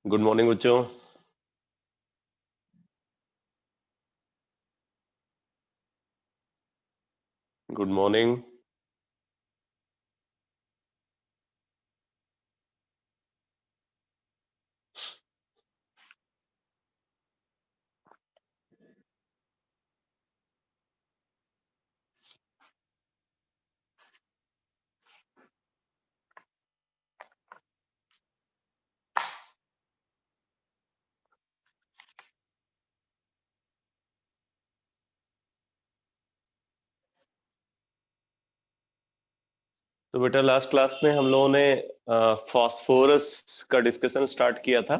Good morning बच्चों। Good morning. तो बेटा लास्ट क्लास में हम लोगों ने फास्फोरस का डिस्कशन स्टार्ट किया था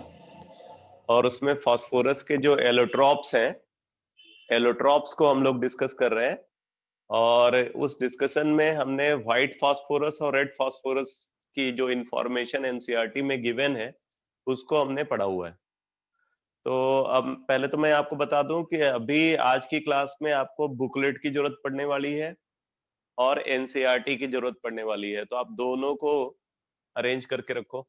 और उसमें फास्फोरस के जो एलोट्रॉप्स हैं, एलोट्रॉप्स को हम लोग डिस्कस कर रहे हैं। और उस डिस्कशन में हमने व्हाइट फास्फोरस और रेड फास्फोरस की जो इंफॉर्मेशन एनसीईआरटी में गिवन है उसको हमने पढ़ा हुआ है। तो अब पहले तो मैं आपको बता दूं कि अभी आज की क्लास में आपको बुकलेट की जरूरत पड़ने वाली है और एनसीईआरटी की जरूरत पड़ने वाली है, तो आप दोनों को अरेंज करके रखो,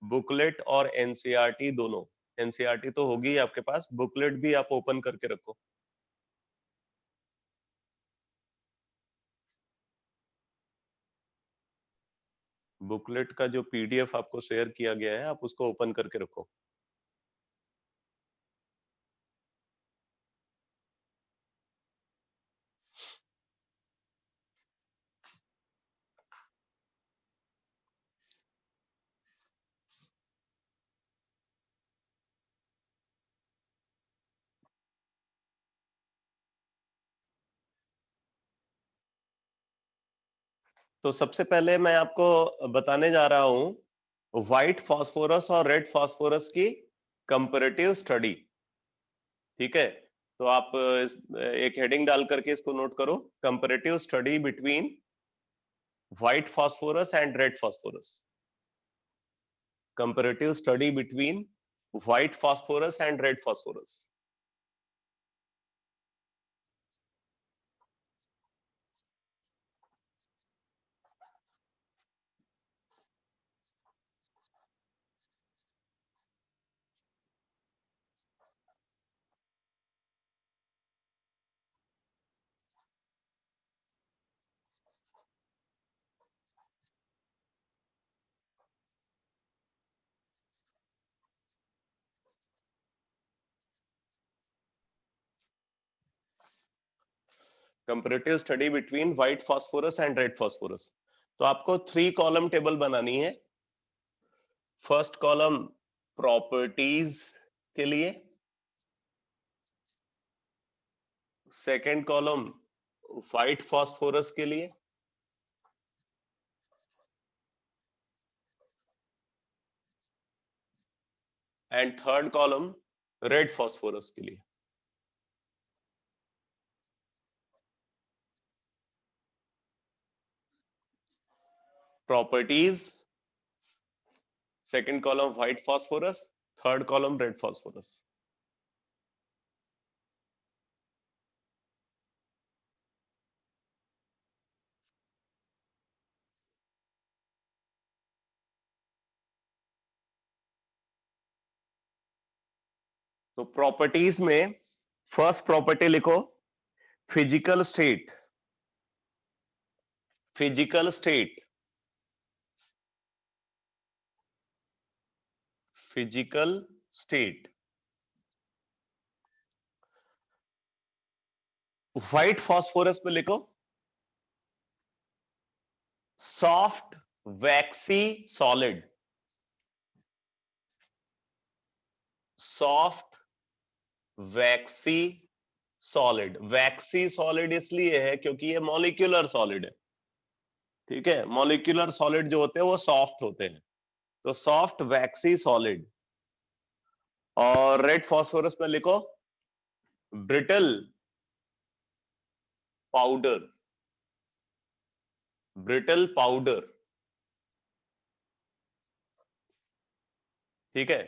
बुकलेट और एनसीईआरटी दोनों। एनसीईआरटी तो होगी आपके पास, बुकलेट भी आप ओपन करके रखो। बुकलेट का जो पीडीएफ आपको शेयर किया गया है आप उसको ओपन करके रखो। तो सबसे पहले मैं आपको बताने जा रहा हूं व्हाइट फास्फोरस और रेड फास्फोरस की कंपैरेटिव स्टडी। ठीक है, तो आप एक हेडिंग डाल करके इसको नोट करो, comparative study between white phosphorus and red phosphorus. comparative study between white phosphorus and red phosphorus. comparative study between white phosphorus and red phosphorus। तो आपको 3 कॉलम टेबल बनानी है। फर्स्ट कॉलम प्रॉपर्टीज के लिए, सेकंड कॉलम व्हाइट फास्फोरस के लिए, and third column red phosphorus के लिए। Properties, second column white phosphorus, third column red phosphorus. तो प्रॉपर्टीज में फर्स्ट प्रॉपर्टी लिखो, physical state. Physical state, physical state. White phosphorus में लिखो सॉफ्ट वैक्सी सॉलिड। सॉफ्ट वैक्सी solid. वैक्सी solid इसलिए है क्योंकि ये मॉलिक्यूलर सॉलिड है। ठीक है, मॉलिक्यूलर सॉलिड जो होते हैं वो सॉफ्ट होते हैं, तो सॉफ्ट वैक्सी सॉलिड। और रेड फास्फोरस में लिखो ब्रिटल पाउडर। Brittle powder. ठीक है,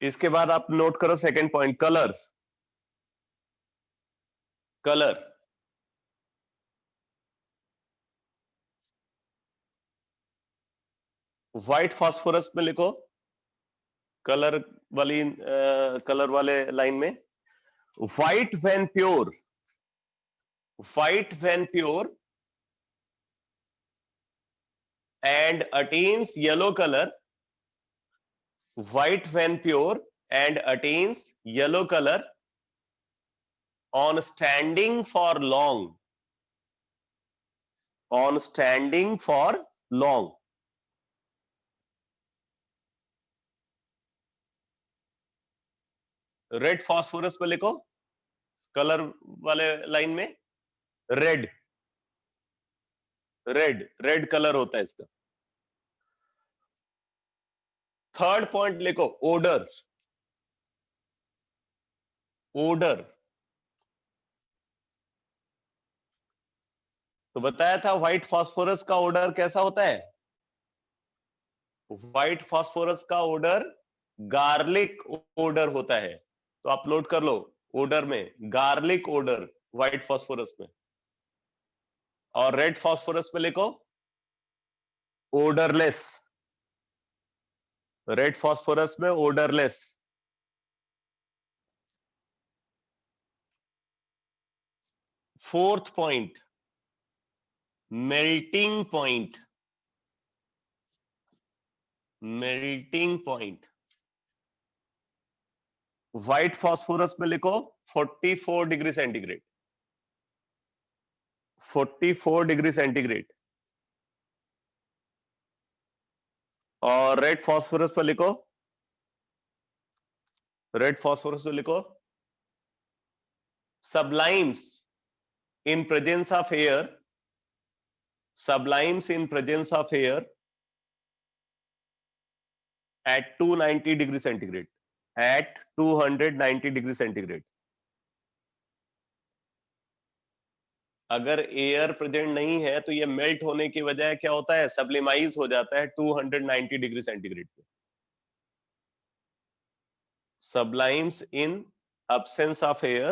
इसके बाद आप नोट करो second point, colour. Colour, white phosphorus में लिखो कलर वाली कलर वाले लाइन में, white when pure, white when pure and attains yellow color, white when pure and attains yellow color on standing for long, on standing for long. Red phosphorus पे लिखो, colour वाले line में, red, red red colour होता है इसका। Third point लिखो, order, order. तो बताया था व्हाइट फास्फोरस का ओडर कैसा होता है, व्हाइट फास्फोरस का ओडर गार्लिक ओडर होता है। तो आप नोट कर लो, ओडर में गार्लिक ओडर व्हाइट फास्फोरस में, और रेड फास्फोरस में लिखो ओडरलेस, रेड फास्फोरस में odourless. Fourth point, melting point, melting point. White phosphorus में लिखो 44 डिग्री सेंटीग्रेड, 44 डिग्री सेंटीग्रेड। और रेड फास्फोरस पर लिखो, रेड फास्फोरस पर लिखो sublimes in presence of air, sublimes in presence of air at 290 degree centigrade, at 290 degree centigrade। अगर air present नहीं है तो ये मेल्ट होने की वजह क्या होता है, सब्लिमाइज हो जाता है 290 डिग्री सेंटीग्रेड पे। Sublimes in absence of air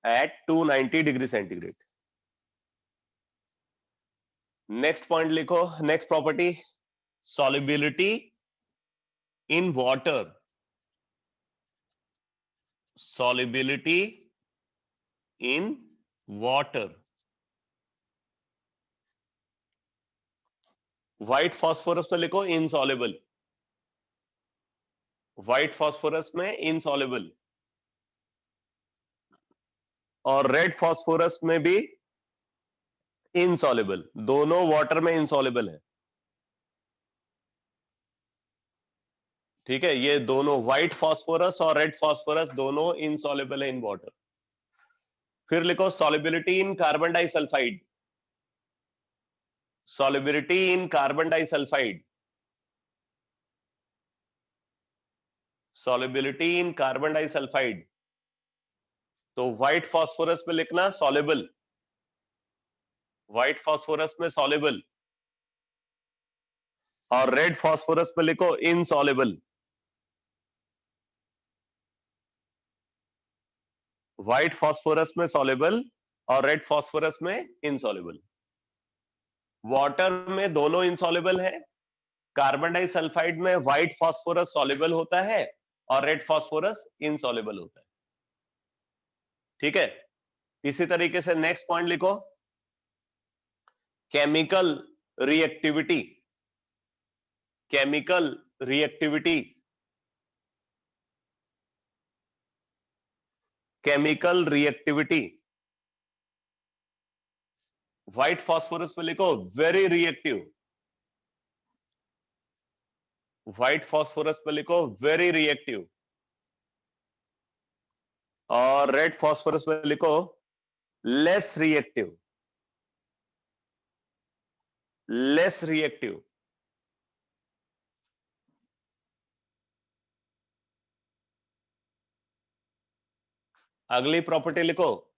at 290 degree centigrade. Next point लिखो, next property, solubility in water, solubility in water। White phosphorus में लिखो इनसॉल्युबल, व्हाइट फास्फोरस में इनसॉल्युबल, और रेड फास्फोरस में भी इनसॉल्युबल, दोनों वाटर में इनसॉल्युबल है। ठीक है, ये दोनों व्हाइट फास्फोरस और रेड फास्फोरस दोनों इनसॉल्युबल है इन वाटर। फिर लिखो solubility in carbon disulphide, solubility in carbon disulfide, solubility in carbon disulfide। तो व्हाइट फास्फोरस में लिखना soluble, व्हाइट फास्फोरस में soluble, और रेड फास्फोरस में लिखो insoluble। व्हाइट फास्फोरस में soluble और रेड फास्फोरस में insoluble। वाटर में दोनों insoluble है, कार्बन डाइसल्फाइड में व्हाइट फास्फोरस soluble होता है और रेड फास्फोरस insoluble होता है। ठीक है, इसी तरीके से नेक्स्ट पॉइंट लिखो, chemical reactivity, chemical reactivity, chemical reactivity. White phosphorus पे लिखो वेरी रिएक्टिव, व्हाइट फास्फोरस पे लिखो वेरी रिएक्टिव, और रेड फास्फोरस पे लिखो लेस रिएक्टिव, लेस रिएक्टिव। अगली प्रॉपर्टी लिखो,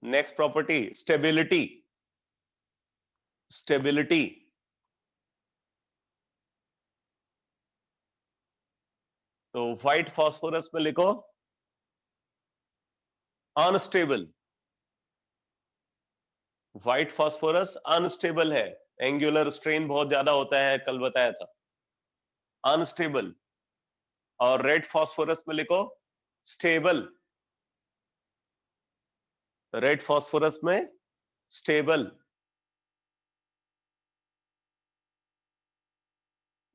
नेक्स्ट प्रॉपर्टी स्टेबिलिटी, स्टेबिलिटी। तो व्हाइट फास्फोरस में लिखो अनस्टेबल, व्हाइट फास्फोरस अनस्टेबल है, एंगुलर स्ट्रेन बहुत ज्यादा होता है, कल बताया था। अनस्टेबल, और रेड फास्फोरस में लिखो स्टेबल, रेड फास्फोरस में स्टेबल।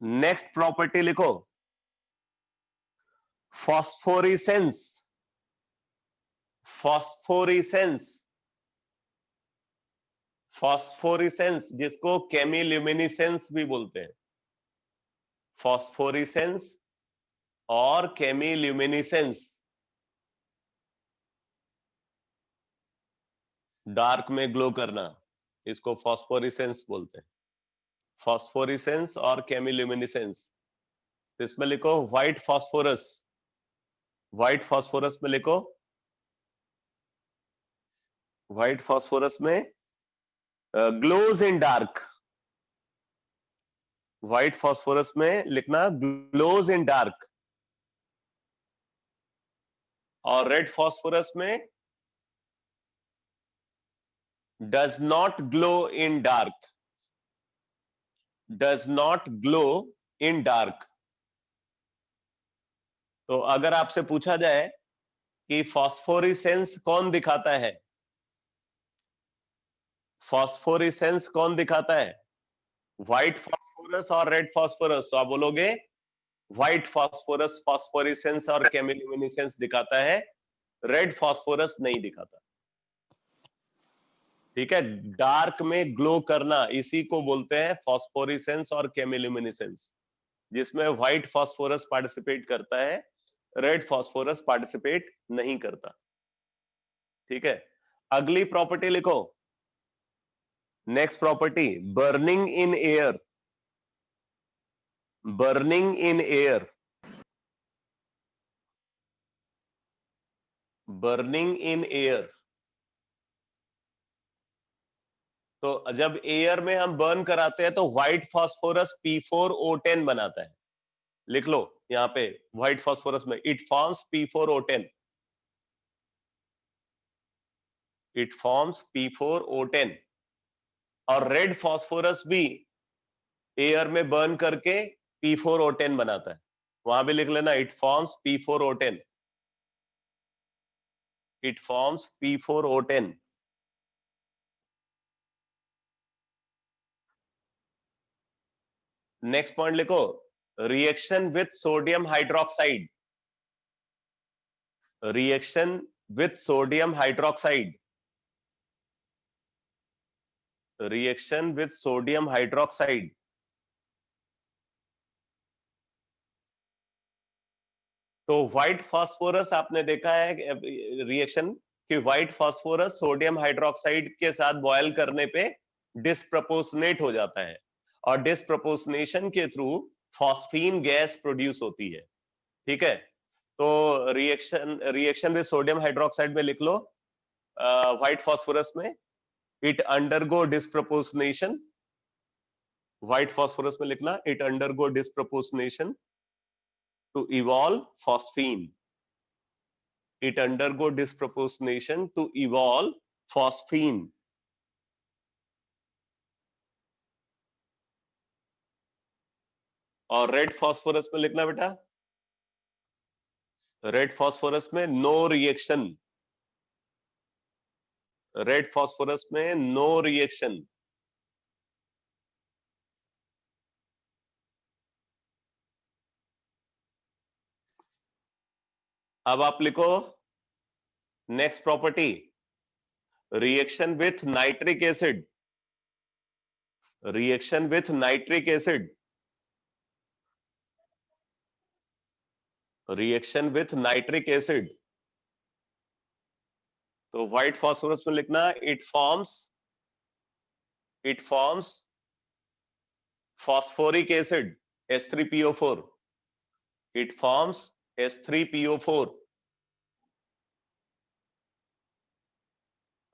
नेक्स्ट प्रॉपर्टी लिखो फॉस्फोरिसेंस, फॉस्फोरिसेंस, फॉस्फोरिसेंस जिसको केमिल्यूमिनेसेंस भी बोलते हैं, फॉस्फोरिसेंस और केमिल्यूमिनेसेंस, डार्क में ग्लो करना, इसको फॉस्फोरिसेंस बोलते हैं, फॉस्फोरिसेंस और केमिल्यूमिनेसेंस। इसमें लिखो व्हाइट फास्फोरस, व्हाइट फास्फोरस में लिखो, व्हाइट फास्फोरस में glows in dark, white phosphorus में लिखना ग्लोज इन डार्क, और रेड फास्फोरस में does not glow in dark, does not glow in dark. तो अगर आपसे पूछा जाए कि फॉस्फोरिसेंस कौन दिखाता है, फॉस्फोरिसेंस कौन दिखाता है, व्हाइट फास्फोरस और रेड फास्फोरस, तो आप बोलोगे व्हाइट फास्फोरस फॉस्फोरिसेंस और केमिल्यूमिनेसेंस दिखाता है, रेड फास्फोरस नहीं दिखाता। ठीक है, डार्क में ग्लो करना इसी को बोलते हैं फॉस्फोरिसेंस और केमिल्यूमिनेसेंस, जिसमें व्हाइट फास्फोरस पार्टिसिपेट करता है, रेड फास्फोरस पार्टिसिपेट नहीं करता। ठीक है, अगली प्रॉपर्टी लिखो, next property burning in air, burning in air, burning in air. तो जब एयर में हम बर्न कराते हैं तो व्हाइट फास्फोरस P4O10 बनाता है, लिख लो यहां पे व्हाइट फास्फोरस में it forms P4O10, it forms P4O10, और रेड फास्फोरस भी एयर में बर्न करके P4O10 बनाता है, वहां भी लिख लेना it forms P4O10, it forms P4O10। Next point लिखो reaction with sodium hydroxide, reaction with sodium hydroxide, reaction with sodium hydroxide. तो व्हाइट फास्फोरस आपने देखा है रिएक्शन कि व्हाइट फास्फोरस सोडियम हाइड्रोक्साइड के साथ बॉयल करने पे डिस्प्रपोर्शनेट हो जाता है, और डिस्प्रपोर्शनेशन के थ्रू फॉस्फीन गैस प्रोड्यूस होती है। ठीक है, तो reaction reaction with sodium hydroxide में लिख लो व्हाइट फास्फोरस में it undergo disproportionation, white phosphorus में लिखना it undergo disproportionation to evolve phosphine, it undergo disproportionation to evolve phosphine। और रेड फास्फोरस में लिखना बेटा, रेड फास्फोरस में नो रिएक्शन, रेड फास्फोरस में नो रिएक्शन। अब आप लिखो next property reaction with nitric acid, reaction with nitric acid, reaction with nitric acid. तो व्हाइट फास्फोरस में लिखना it forms phosphoric acid H3PO4, it forms H3PO4।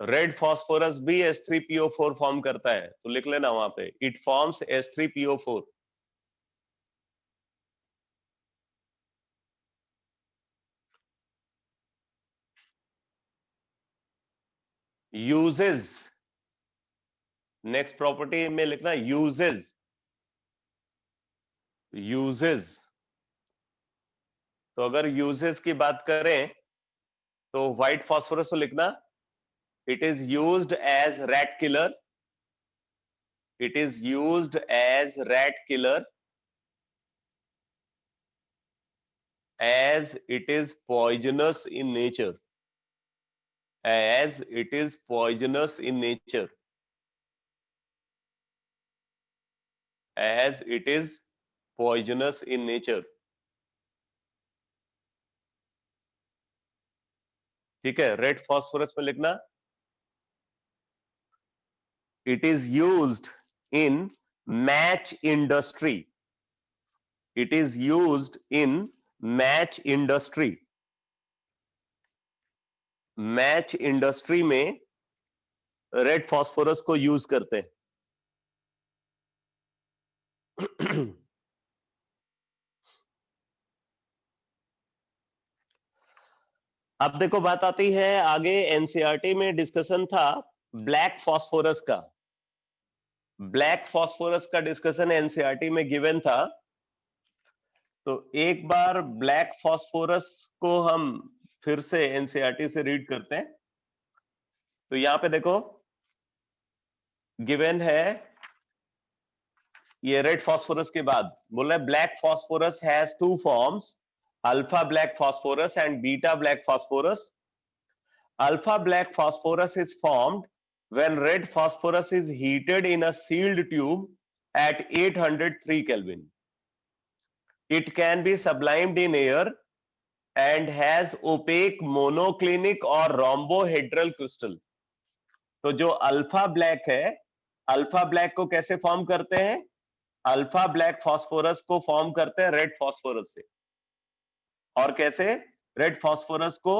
Red phosphorus भी H3PO4 form करता है, तो लिख लेना वहां पे it forms H3PO4। Uses, next property में लिखना यूजेस, यूजेस, तो अगर यूजेस की बात करें तो व्हाइट फास्फोरस को लिखना, it is used as rat killer, it is used as rat killer, as it is poisonous in nature, as it is poisonous in nature, as it is poisonous in nature. ठीक है, red phosphorus में लिखना, it is used in match industry, it is used in match industry, match industry में red phosphorus को use करते हैं। अब देखो बात आती है आगे, एनसीईआरटी में डिस्कशन था ब्लैक फास्फोरस का, ब्लैक फास्फोरस का डिस्कशन एनसीईआरटी में गिवन था। तो एक बार ब्लैक फास्फोरस को हम फिर से एनसीईआरटी से रीड करते हैं। तो यहां पे देखो गिवन है, ये रेड फास्फोरस के बाद बोल रहा है black phosphorus has two forms, alpha black phosphorus and beta black phosphorus. Alpha black phosphorus is formed when red phosphorus is heated in a sealed tube at 803 Kelvin. It can be sublimed in air and has opaque monoclinic or rhombohedral crystal. तो जो alpha black है, alpha black को कैसे form करते हैं? Alpha black phosphorus को form करते हैं रेड फास्फोरस से। और कैसे? रेड फास्फोरस को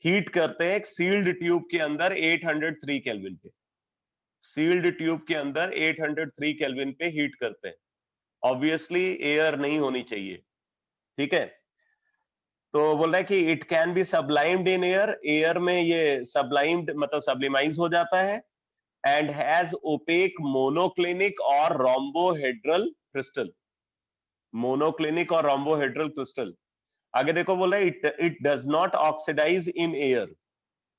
हीट करते हैं एक सील्ड ट्यूब के अंदर 803 केल्विन पे, सील्ड ट्यूब के अंदर 803 केल्विन पे हीट करते हैं। ऑब्वियसली एयर नहीं होनी चाहिए, ठीक है। तो बोल रहा है कि it can be sublimed in air, air में ये सबलाइम्ड मतलब सब्लिमाइज हो जाता है, एंड हैज ओपेक मोनोक्लिनिक और रोम्बोहेड्रल क्रिस्टल, मोनोक्लिनिक और रोम्बोहेड्रल क्रिस्टल। आगे देखो बोल रहा है it does not oxidise in air.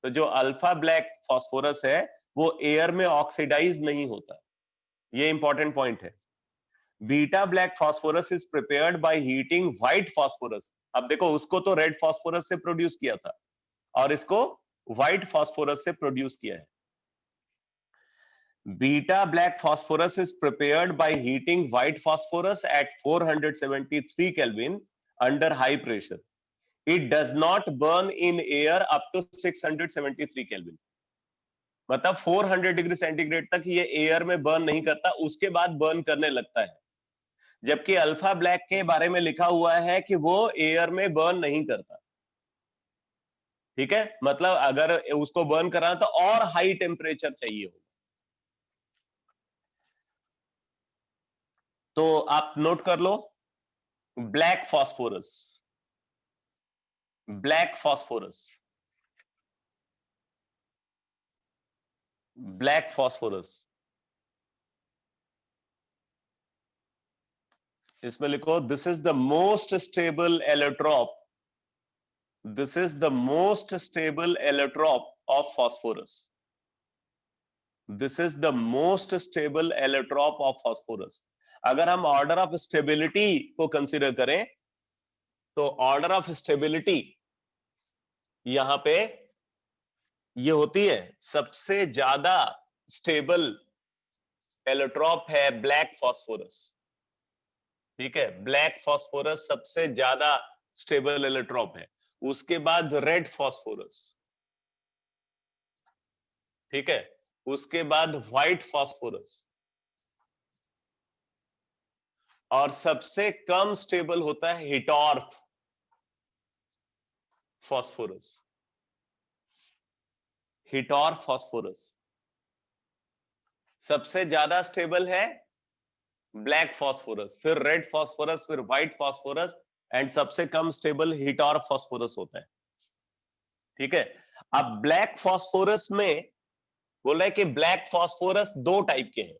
तो जो अल्फा ब्लैक फास्फोरस है वो एयर में ऑक्सीडाइज नहीं होता, ये इंपॉर्टेंट पॉइंट है। Beta black phosphorus is prepared by heating white phosphorus. अब देखो उसको तो रेड फास्फोरस से प्रोड्यूस किया था और इसको व्हाइट फास्फोरस से प्रोड्यूस किया है। Beta black phosphorus is prepared by heating white phosphorus at 473 kelvin under high pressure. It does not burn in air up to 673 kelvin. मतलब 400 डिग्री सेंटीग्रेड तक ये एयर में बर्न नहीं करता, उसके बाद बर्न करने लगता है। जबकि अल्फा ब्लैक के बारे में लिखा हुआ है कि वो एयर में बर्न नहीं करता, ठीक है। मतलब अगर उसको बर्न कराना तो और हाई टेम्परेचर चाहिए होगा। तो आप नोट कर लो, black phosphorus, black phosphorus, black phosphorus, इसमें लिखो this is the most stable allotrope, this is the most stable allotrope of phosphorus, this is the most stable allotrope of phosphorus। अगर हम ऑर्डर ऑफ स्टेबिलिटी को consider करें तो order of stability यहां पे ये होती है, सबसे ज्यादा स्टेबल एलोट्रॉप है ब्लैक फास्फोरस, ठीक है। ब्लैक फास्फोरस सबसे ज्यादा स्टेबल एलोट्रॉप है, उसके बाद रेड फास्फोरस, ठीक है, उसके बाद व्हाइट फास्फोरस, और सबसे कम स्टेबल होता है हिटॉर्फ फास्फोरस, हिटॉर्फ फास्फोरस। सबसे ज्यादा स्टेबल है ब्लैक फास्फोरस, फिर रेड फास्फोरस, फिर व्हाइट फास्फोरस, एंड सबसे कम स्टेबल हिटॉर्फ फास्फोरस होता है, ठीक है। अब ब्लैक फास्फोरस में बोल रहा है कि ब्लैक फास्फोरस दो टाइप के हैं।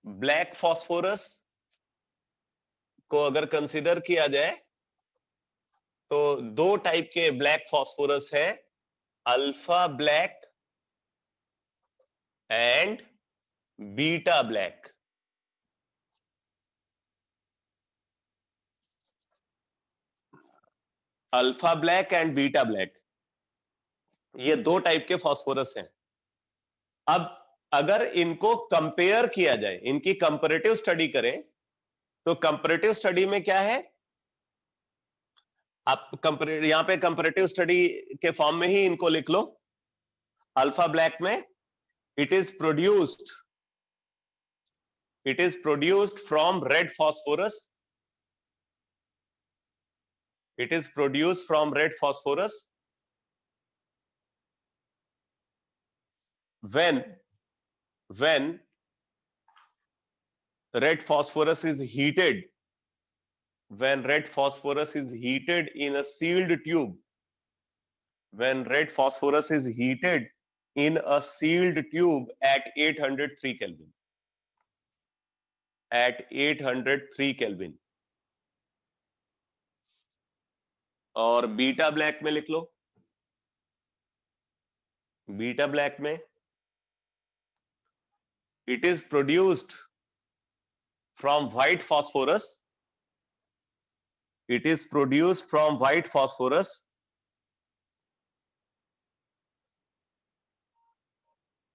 ब्लैक फॉस्फोरस को अगर कंसीडर किया जाए तो दो टाइप के ब्लैक फॉस्फोरस है, alpha black and beta black. Alpha black and beta black, ये दो टाइप के फॉस्फोरस हैं। अब अगर इनको कंपेयर किया जाए, इनकी कंपैरेटिव स्टडी करें, तो कंपैरेटिव स्टडी में क्या है, आप यहां पे कंपैरेटिव स्टडी के फॉर्म में ही इनको लिख लो। अल्फा ब्लैक में it is produced from red phosphorus, it is produced from red phosphorus when red phosphorus is heated, when red phosphorus is heated in a sealed tube, when red phosphorus is heated in a sealed tube at 803 Kelvin, at 803 Kelvin। और beta black में लिख लो, beta black में it is produced from white phosphorus, it is produced from white phosphorus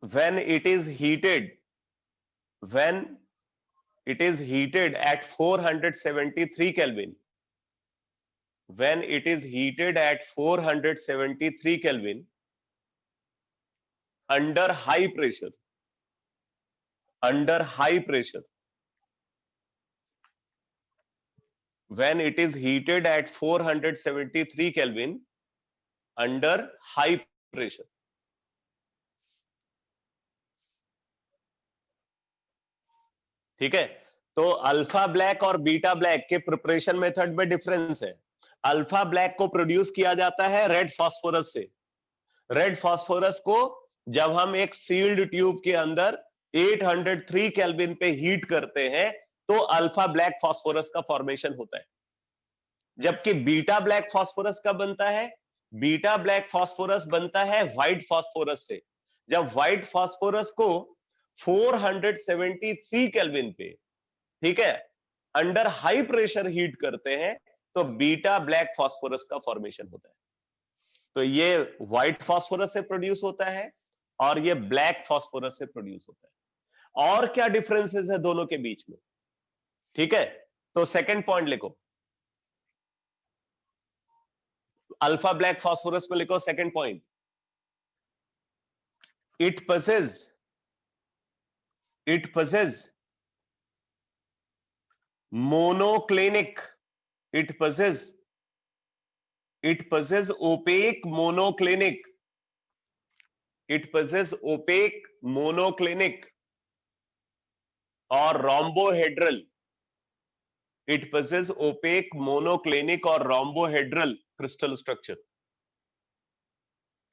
when it is heated at 473 Kelvin, when it is heated at 473 Kelvin under high pressure, when it is heated at 473 Kelvin under high pressure। ठीक है, तो alpha black और beta black के preparation method में difference है। Alpha black को produce किया जाता है रेड फास्फोरस से। रेड फास्फोरस को जब हम एक सील्ड ट्यूब के अंदर 803 केल्विन पे हीट करते हैं तो अल्फा ब्लैक फास्फोरस का फॉर्मेशन होता है। जबकि बीटा ब्लैक फास्फोरस कब बनता है? बीटा ब्लैक फास्फोरस बनता है व्हाइट फास्फोरस से। जब व्हाइट फास्फोरस को 473 केल्विन पे, ठीक है, अंडर हाई प्रेशर हीट करते हैं तो बीटा ब्लैक फास्फोरस का फॉर्मेशन होता है। तो ये व्हाइट फास्फोरस से प्रोड्यूस होता है और ये ब्लैक फास्फोरस से प्रोड्यूस होता है। और क्या डिफरेंसेस है दोनों के बीच में? ठीक है, तो सेकंड पॉइंट लिखो, अल्फा ब्लैक फास्फोरस में लिखो second point, it possesses monoclinic, it possesses opaque monoclinic, it possesses opaque monoclinic or rhombohedral, it possesses opaque monoclinic or rhombohedral crystal structure,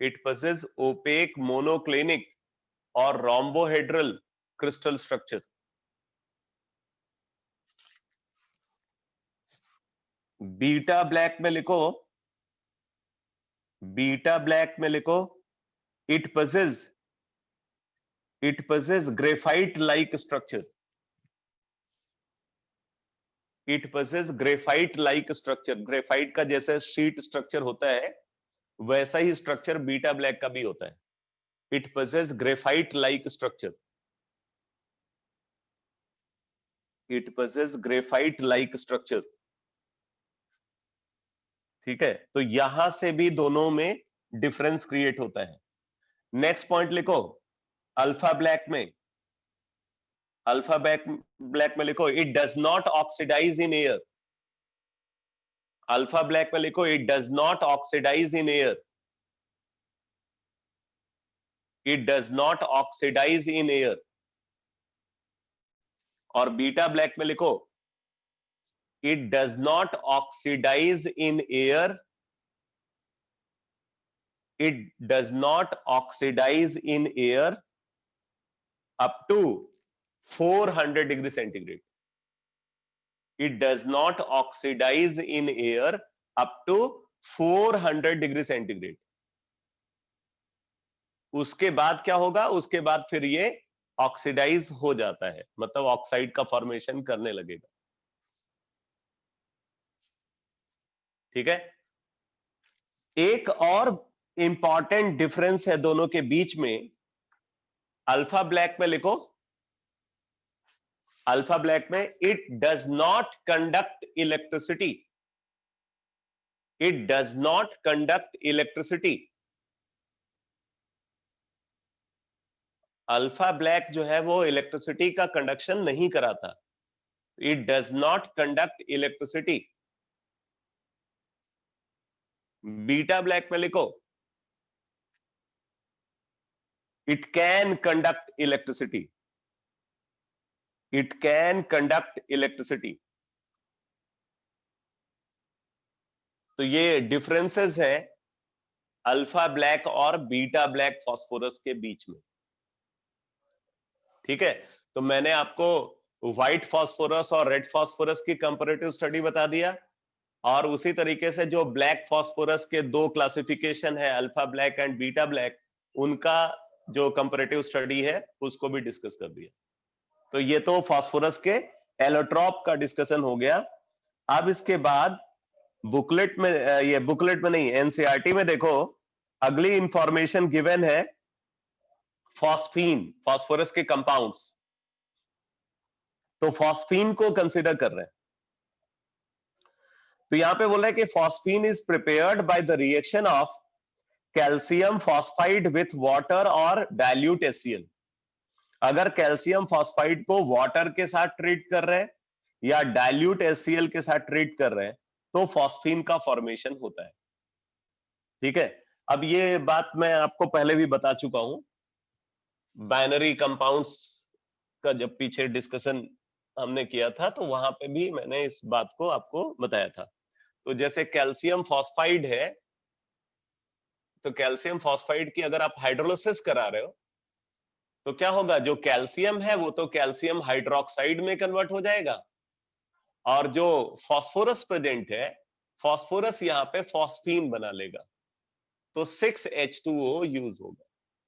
it possesses opaque monoclinic or rhombohedral crystal structure। Beta black में लिखो, beta black में लिखो, it possesses graphite like structure, it possesses graphite like structure. Graphite का जैसे sheet structure होता है वैसा ही structure beta black का भी होता है। It possesses graphite like structure, it possesses graphite like structure. ठीक है, तो यहां से भी दोनों में डिफरेंस क्रिएट होता है। नेक्स्ट पॉइंट लिखो, अल्फा ब्लैक में, अल्फा ब्लैक में लिखो, it does not oxidise in air. Alpha black में लिखो, it does not oxidise in air, it does not oxidise in air. और बीटा ब्लैक में लिखो, it does not oxidize in air, it does not oxidize in air up to 400 degree centigrade. It does not oxidize in air up to 400 degree centigrade. उसके बाद क्या होगा? उसके बाद फिर ये ऑक्सीडाइज हो जाता है, मतलब ऑक्साइड का फॉर्मेशन करने लगेगा. ठीक है. एक और इंपॉर्टेंट डिफरेंस है दोनों के बीच में. अल्फा ब्लैक में लिखो. अल्फा ब्लैक में it does not conduct electricity. It does not conduct electricity. Alpha black जो है वो इलेक्ट्रिसिटी का कंडक्शन नहीं कराता. It does not conduct electricity. Beta black में लिखो it can conduct electricity. It can conduct electricity. तो ये डिफरेंसेस हैं अल्फा ब्लैक और बीटा ब्लैक फास्फोरस के बीच में. ठीक है. तो मैंने आपको व्हाइट फास्फोरस और रेड फास्फोरस की कंपैरेटिव स्टडी बता दिया, और उसी तरीके से जो ब्लैक फास्फोरस के दो क्लासिफिकेशन है, alpha black and beta black, उनका जो कंपैरेटिव स्टडी है उसको भी डिस्कस कर दिया. तो ये तो फास्फोरस के एलोट्रॉप का डिस्कशन हो गया. अब इसके बाद बुकलेट में, ये बुकलेट में नहीं, एनसीईआरटी में देखो अगली इंफॉर्मेशन गिवन है फॉस्फीन, फास्फोरस के कंपाउंड्स. तो फॉस्फीन को कंसीडर कर रहे हैं. तो यहां पे बोल रहा है कि phosphine is prepared by the reaction of calcium phosphide with water और डाइल्यूट HCl. अगर कैल्शियम फॉस्फाइड को वाटर के साथ ट्रीट कर रहे हैं या डाइल्यूट HCl के साथ ट्रीट कर रहे हैं तो फॉस्फीन का फॉर्मेशन होता है. ठीक है. अब ये बात मैं आपको पहले भी बता चुका हूं, बाइनरी कंपाउंड्स का जब पीछे डिस्कशन हमने किया था तो वहां पे भी मैंने इस बात को आपको बताया था. तो जैसे कैल्शियम फॉस्फाइड है, तो कैल्शियम फॉस्फाइड की अगर आप हाइड्रोलिसिस करा रहे हो तो क्या होगा? जो कैल्शियम है वो तो कैल्शियम हाइड्रोक्साइड में कन्वर्ट हो जाएगा, और जो फास्फोरस प्रेजेंट है, फास्फोरस यहाँ पे फॉस्फीन बना लेगा. तो 6H2O यूज होगा.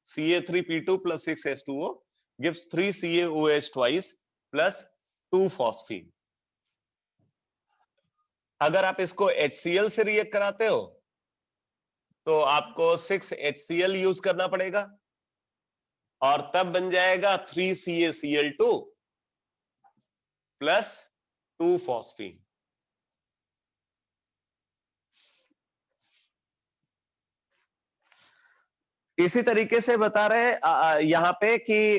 Ca3P2 plus 6H2O gives 3CaOH twice plus 2 phosphine. अगर आप इसको HCl से रिएक्ट कराते हो तो आपको 6HCl यूज करना पड़ेगा, और तब बन जाएगा 3CaCl2 प्लस 2 phosphine. इसी तरीके से बता रहे हैं यहां पे कि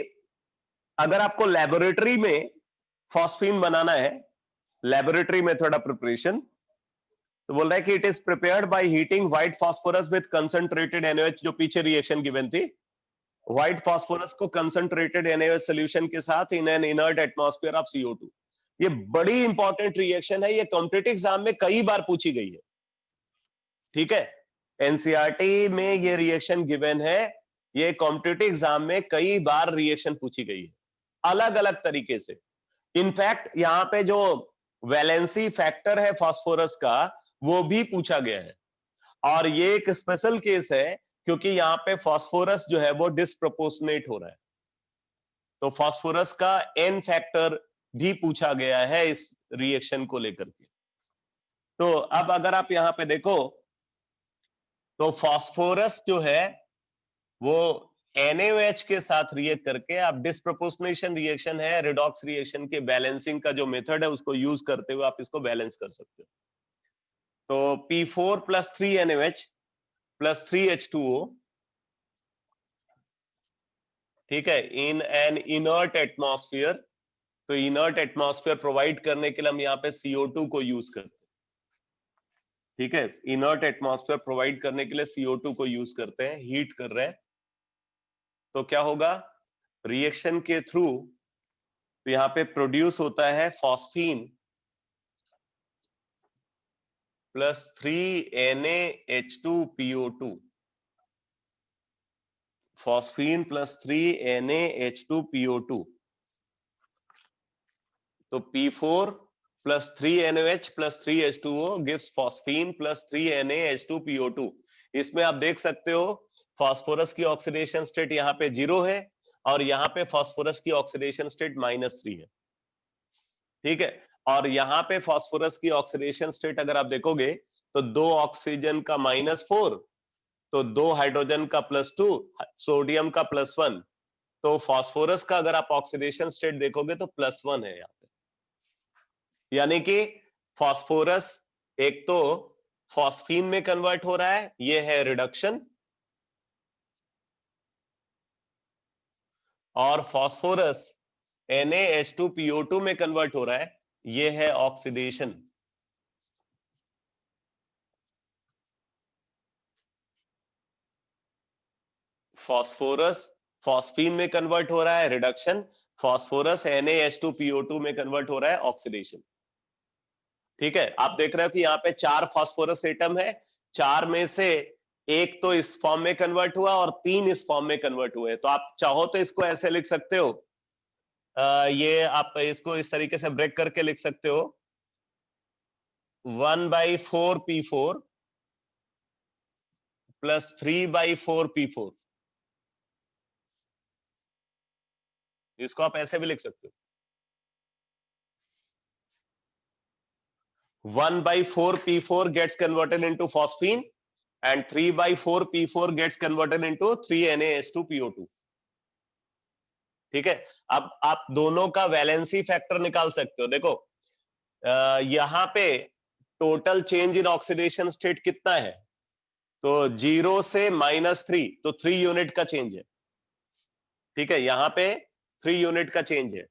अगर आपको लेबोरेटरी में फॉस्फीन बनाना है, लेबोरेटरी मेथड ऑफ प्रिपरेशन, तो बोल रहा है कि it is prepared by heating white phosphorus with concentrated NaOH. जो पीछे रिएक्शन गिवन थी, व्हाइट फास्फोरस को कंसंट्रेटेड NaOH सॉल्यूशन के साथ in an inert atmosphere of CO2. ये बड़ी इंपॉर्टेंट रिएक्शन है, ये कॉम्पिटिटिव एग्जाम में कई बार पूछी गई है. ठीक है. एनसीईआरटी में ये रिएक्शन गिवन है, ये कॉम्पिटिटिव एग्जाम में कई बार रिएक्शन पूछी गई है अलग अलग तरीके से. इनफैक्ट यहाँ पे जो वैलेंसी फैक्टर है फास्फोरस का वो भी पूछा गया है, और ये एक स्पेशल केस है क्योंकि यहाँ पे फास्फोरस जो है वो डिस्प्रोपोर्शनेट हो रहा है. तो फास्फोरस का एन फैक्टर भी पूछा गया है इस रिएक्शन को लेकर के. तो अब अगर आप यहाँ पे देखो तो फास्फोरस जो है वो NaOH के साथ रिएक्ट करके, आप डिस्प्रोपोर्शनेशन रिएक्शन है, रिडॉक्स रिएक्शन के बैलेंसिंग का जो मेथड है उसको यूज करते हुए आप इसको बैलेंस कर सकते हो. तो P4 plus 3 NaOH plus 3 H2O, ठीक है, इन एन इनर्ट एटमॉस्फेयर. तो इनर्ट एटमॉस्फेयर प्रोवाइड करने के लिए हम यहाँ पे CO2 को यूज करते हैं. ठीक है. इनर्ट एटमॉस्फेयर प्रोवाइड करने के लिए CO2 को यूज करते हैं, हीट कर रहे हैं. तो क्या होगा? रिएक्शन के थ्रू तो यहाँ पे प्रोड्यूस होता है phosphine plus 3NaH2PO2. Phosphine plus 3NaH2PO2. तो P4 plus 3NOH plus 3H2O gives phosphine plus 3NaH2PO2। इसमें आप देख सकते हो फास्फोरस की ऑक्सीडेशन स्टेट यहाँ पे 0 है और यहाँ पे फास्फोरस की ऑक्सीडेशन स्टेट -3 है। ठीक है, और यहाँ पे फास्फोरस की ऑक्सीडेशन स्टेट अगर आप देखोगे तो 2 ऑक्सीजन का -4, तो 2 हाइड्रोजन का +2, सोडियम का +1, तो फास्फोरस का अगर आप ऑक्सीडेशन स्टेट देखोगे तो +1 है यहाँ पे। यानी कि फास्फोरस एक तो फॉस्फीन में कन्वर्ट हो रहा है, ये है रिडक्शन, और फास्फोरस NaH2PO2 में कन्वर्ट हो रहा है, ये है ऑक्सीडेशन। फास्फोरस फॉस्फीन में कन्वर्ट हो रहा है रिडक्शन, फास्फोरस NaH2PO2 में कन्वर्ट हो रहा है ऑक्सीडेशन। ठीक है, आप देख रहे हो कि यहाँ पे 4 फास्फोरस एटम है, 4 में से एक तो इस फॉर्म में कन्वर्ट हुआ और 3 इस फॉर्म में कन्वर्ट हुए। तो आप चाहो तो इसको ऐसे लिख सकते हो, ये आप इसको इस तरीके से ब्रेक करके लिख सकते हो, 1/4P4 प्लस 3/4P4। इसको आप ऐसे भी लिख सकते हो, 1/4P4 gets converted into phosphine and 3/4P4 gets converted into 3NaH2PO2। ठीक है, अब आप दोनों का वैलेंसी फैक्टर निकाल सकते हो। देखो यहां पे total change in oxidation state कितना है, तो 0 से -3, तो 3 यूनिट का चेंज है। ठीक है, यहां पे 3 यूनिट का चेंज है।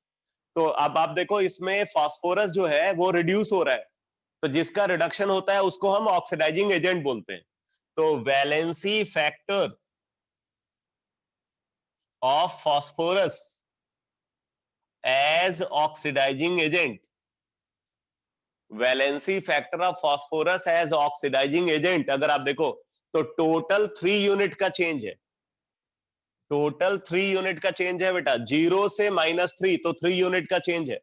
तो अब आप देखो इसमें फास्फोरस जो है वो रिड्यूस हो रहा है, तो जिसका रिडक्शन होता है उसको हम ऑक्सीडाइजिंग एजेंट बोलते हैं। तो valency factor of phosphorus as oxidising agent, valency factor of phosphorus as oxidising agent अगर आप देखो तो टोटल 3 यूनिट का चेंज है, टोटल 3 यूनिट का चेंज है बेटा, 0 से -3, तो 3 यूनिट का चेंज है।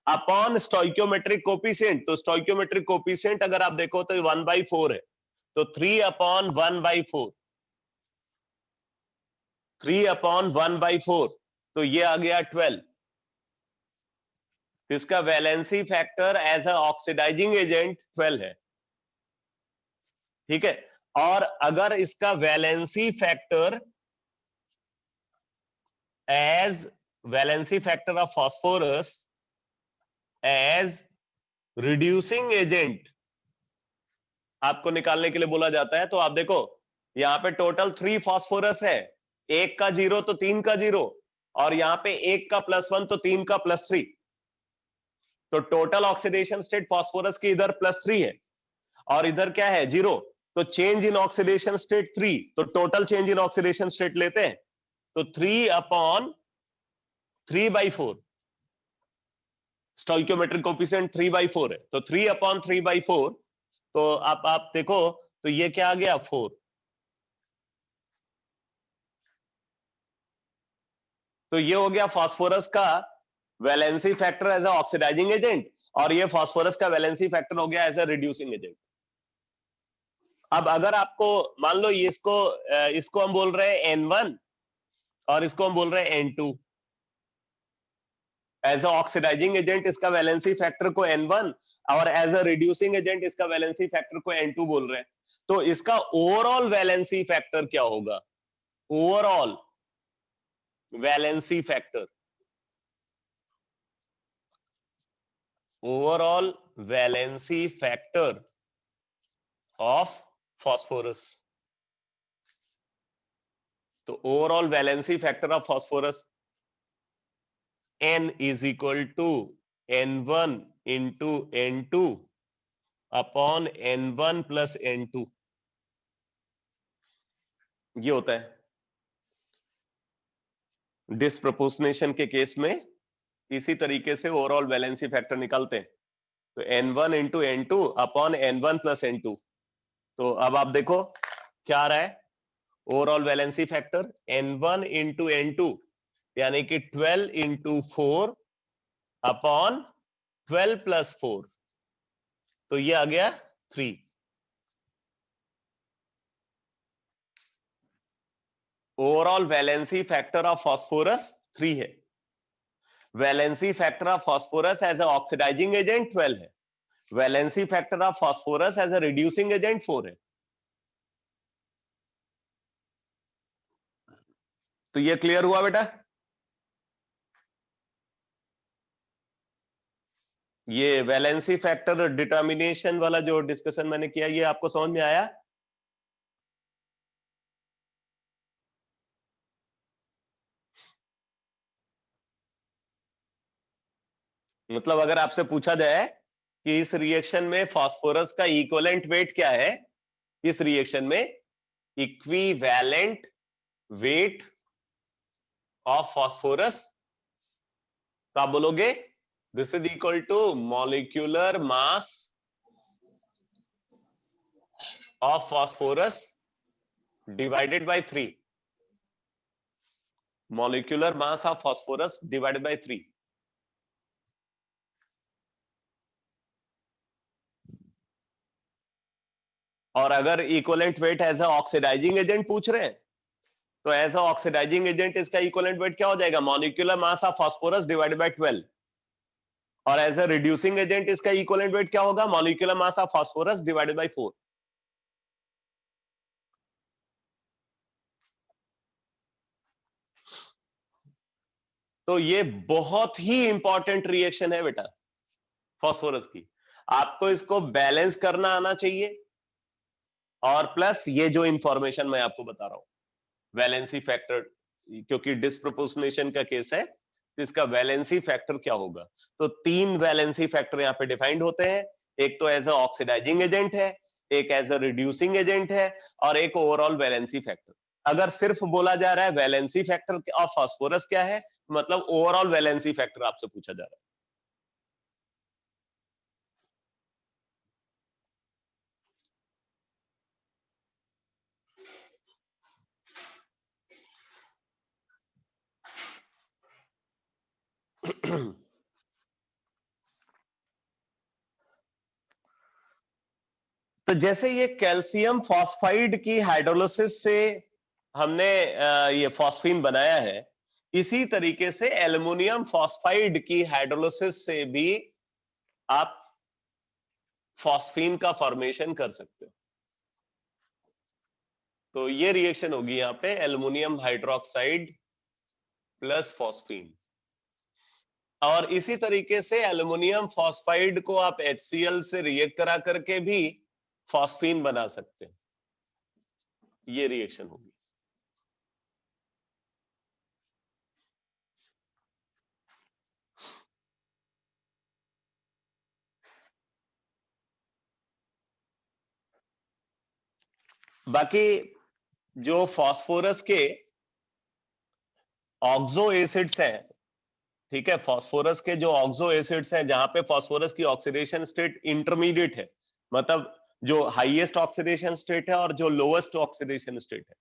अपॉन स्टोइकियोमेट्रिक कोफिशिएंट, तो स्टोइकियोमेट्रिक कोफिशिएंट अगर आप देखो तो 1/4 है, तो 3/1/4, 3/1/4, तो ये आ गया 12। इसका valency factor as a oxidising agent 12 है। ठीक है, और अगर इसका valency factor as valency factor of phosphorus as reducing agent आपको निकालने के लिए बोला जाता है, तो आप देखो यहां पे टोटल 3 फास्फोरस है, एक का 0 तो 3 का 0, और यहां पे एक का +1 तो 3 का +3, तो टोटल ऑक्सीडेशन स्टेट फास्फोरस की इधर +3 है और इधर क्या है 0, तो चेंज इन ऑक्सीडेशन स्टेट 3, तो total change in oxidation state लेते हैं, तो 3/3/4, स्टोइकियोमेट्रिक कोफिशिएंट 3/4 है, तो 3/3/4, तो आप देखो तो ये क्या आ गया 4। तो ये हो गया फास्फोरस का valency factor as a oxidising agent, और ये फास्फोरस का वैलेंसी फैक्टर हो गया एज अ रिड्यूसिंग एजेंट। अब अगर आपको मान लो इसको हम बोल रहे हैं N1 और इसको हम बोल रहे हैं N2, as a oxidising agent इसका वैलेंसी फैक्टर को N1 और एज अ रिड्यूसिंग एजेंट इसका वैलेंसी फैक्टर को N2 बोल रहे हैं, तो इसका ओवरऑल वैलेंसी फैक्टर क्या होगा, overall valency factor, overall valency factor of phosphorus, तो overall valency factor of phosphorus N is equal to N1 into N2 upon N1 plus N2, ये होता है। डिस्प्रपोर्शनेशन के केस में इसी तरीके से ओवरऑल वैलेंसी फैक्टर निकालते हैं, तो N1 into N2 upon N1 plus N2। तो अब आप देखो क्या आ रहा है, overall valency factor N1 into N2 यानी कि 12 into 4 अपॉन 12 प्लस 4, तो ये आ गया 3। Overall valency factor of phosphorus 3 है। Valency factor of phosphorus as a oxidising agent 12 है। Valency factor of phosphorus as a reducing agent 4 है। तो ये क्लियर हुआ बेटा? ये वैलेंसी फैक्टर डिटर्मिनेशन वाला जो डिस्कशन मैंने किया, ये आपको समझ में आया? मतलब अगर आपसे पूछा जाए कि इस रिएक्शन में फास्फोरस का इक्विवेलेंट वेट क्या है, इस रिएक्शन में इक्विवेलेंट वेट ऑफ फास्फोरस, तो आप बोलोगे this is equal to molecular mass of phosphorus divided by 3। Molecular mass of phosphorus divided by 3। और अगर equivalent weight as a oxidising agent पूछ रहे हैं, तो एज अ ऑक्सीडाइजिंग एजेंट इसका इक्विवेलेंट वेट क्या हो जाएगा? Molecular mass of phosphorus divided by 12। और एज अ रिड्यूसिंग एजेंट इसका इक्विवेलेंट वेट क्या होगा? Molecular mass of phosphorus divided by 4। तो ये बहुत ही इंपॉर्टेंट रिएक्शन है बेटा फास्फोरस की। आपको इसको बैलेंस करना आना चाहिए, और प्लस ये जो इंफॉर्मेशन मैं आपको बता रहा हूं वैलेंसी फैक्टर, क्योंकि डिस्प्रोपोर्शनेशन का केस है, तो इसका वैलेंसी फैक्टर क्या होगा? तो 3 वैलेंसी फैक्टर यहां पे डिफाइंड होते हैं। एक तो एज अ ऑक्सीडाइजिंग एजेंट है, एक एज अ रिड्यूसिंग एजेंट है, और एक ओवरऑल वैलेंसी फैक्टर। अगर सिर्फ बोला जा रहा है वैलेंसी फैक्टर ऑफ फास्फोरस क्या है, मतलब ओवरऑल वैलेंसी फैक्टर आपसे पूछा जा रहा है। तो जैसे ये कैल्शियम फॉस्फाइड की हाइड्रोलिसिस से हमने ये फॉस्फीन बनाया है, इसी तरीके से एल्युमिनियम फॉस्फाइड की हाइड्रोलिसिस से भी आप फॉस्फीन का फॉर्मेशन कर सकते हो। तो ये रिएक्शन होगी यहाँ पे एल्युमिनियम हाइड्रोक्साइड प्लस फॉस्फीन। और इसी तरीके से एल्युमिनियम फॉस्फाइड को आप HCl से रिएक्ट करा करके भी फॉस्फीन बना सकते हैं। ये रिएक्शन होगी। बाकी जो फास्फोरस के ऑक्सो एसिड्स हैं, ठीक है, फास्फोरस के जो ऑक्सो एसिड्स हैं, जहां पे फास्फोरस की ऑक्सीडेशन स्टेट इंटरमीडिएट है, मतलब जो हाईएस्ट ऑक्सीडेशन स्टेट है और जो लोएस्ट ऑक्सीडेशन स्टेट है,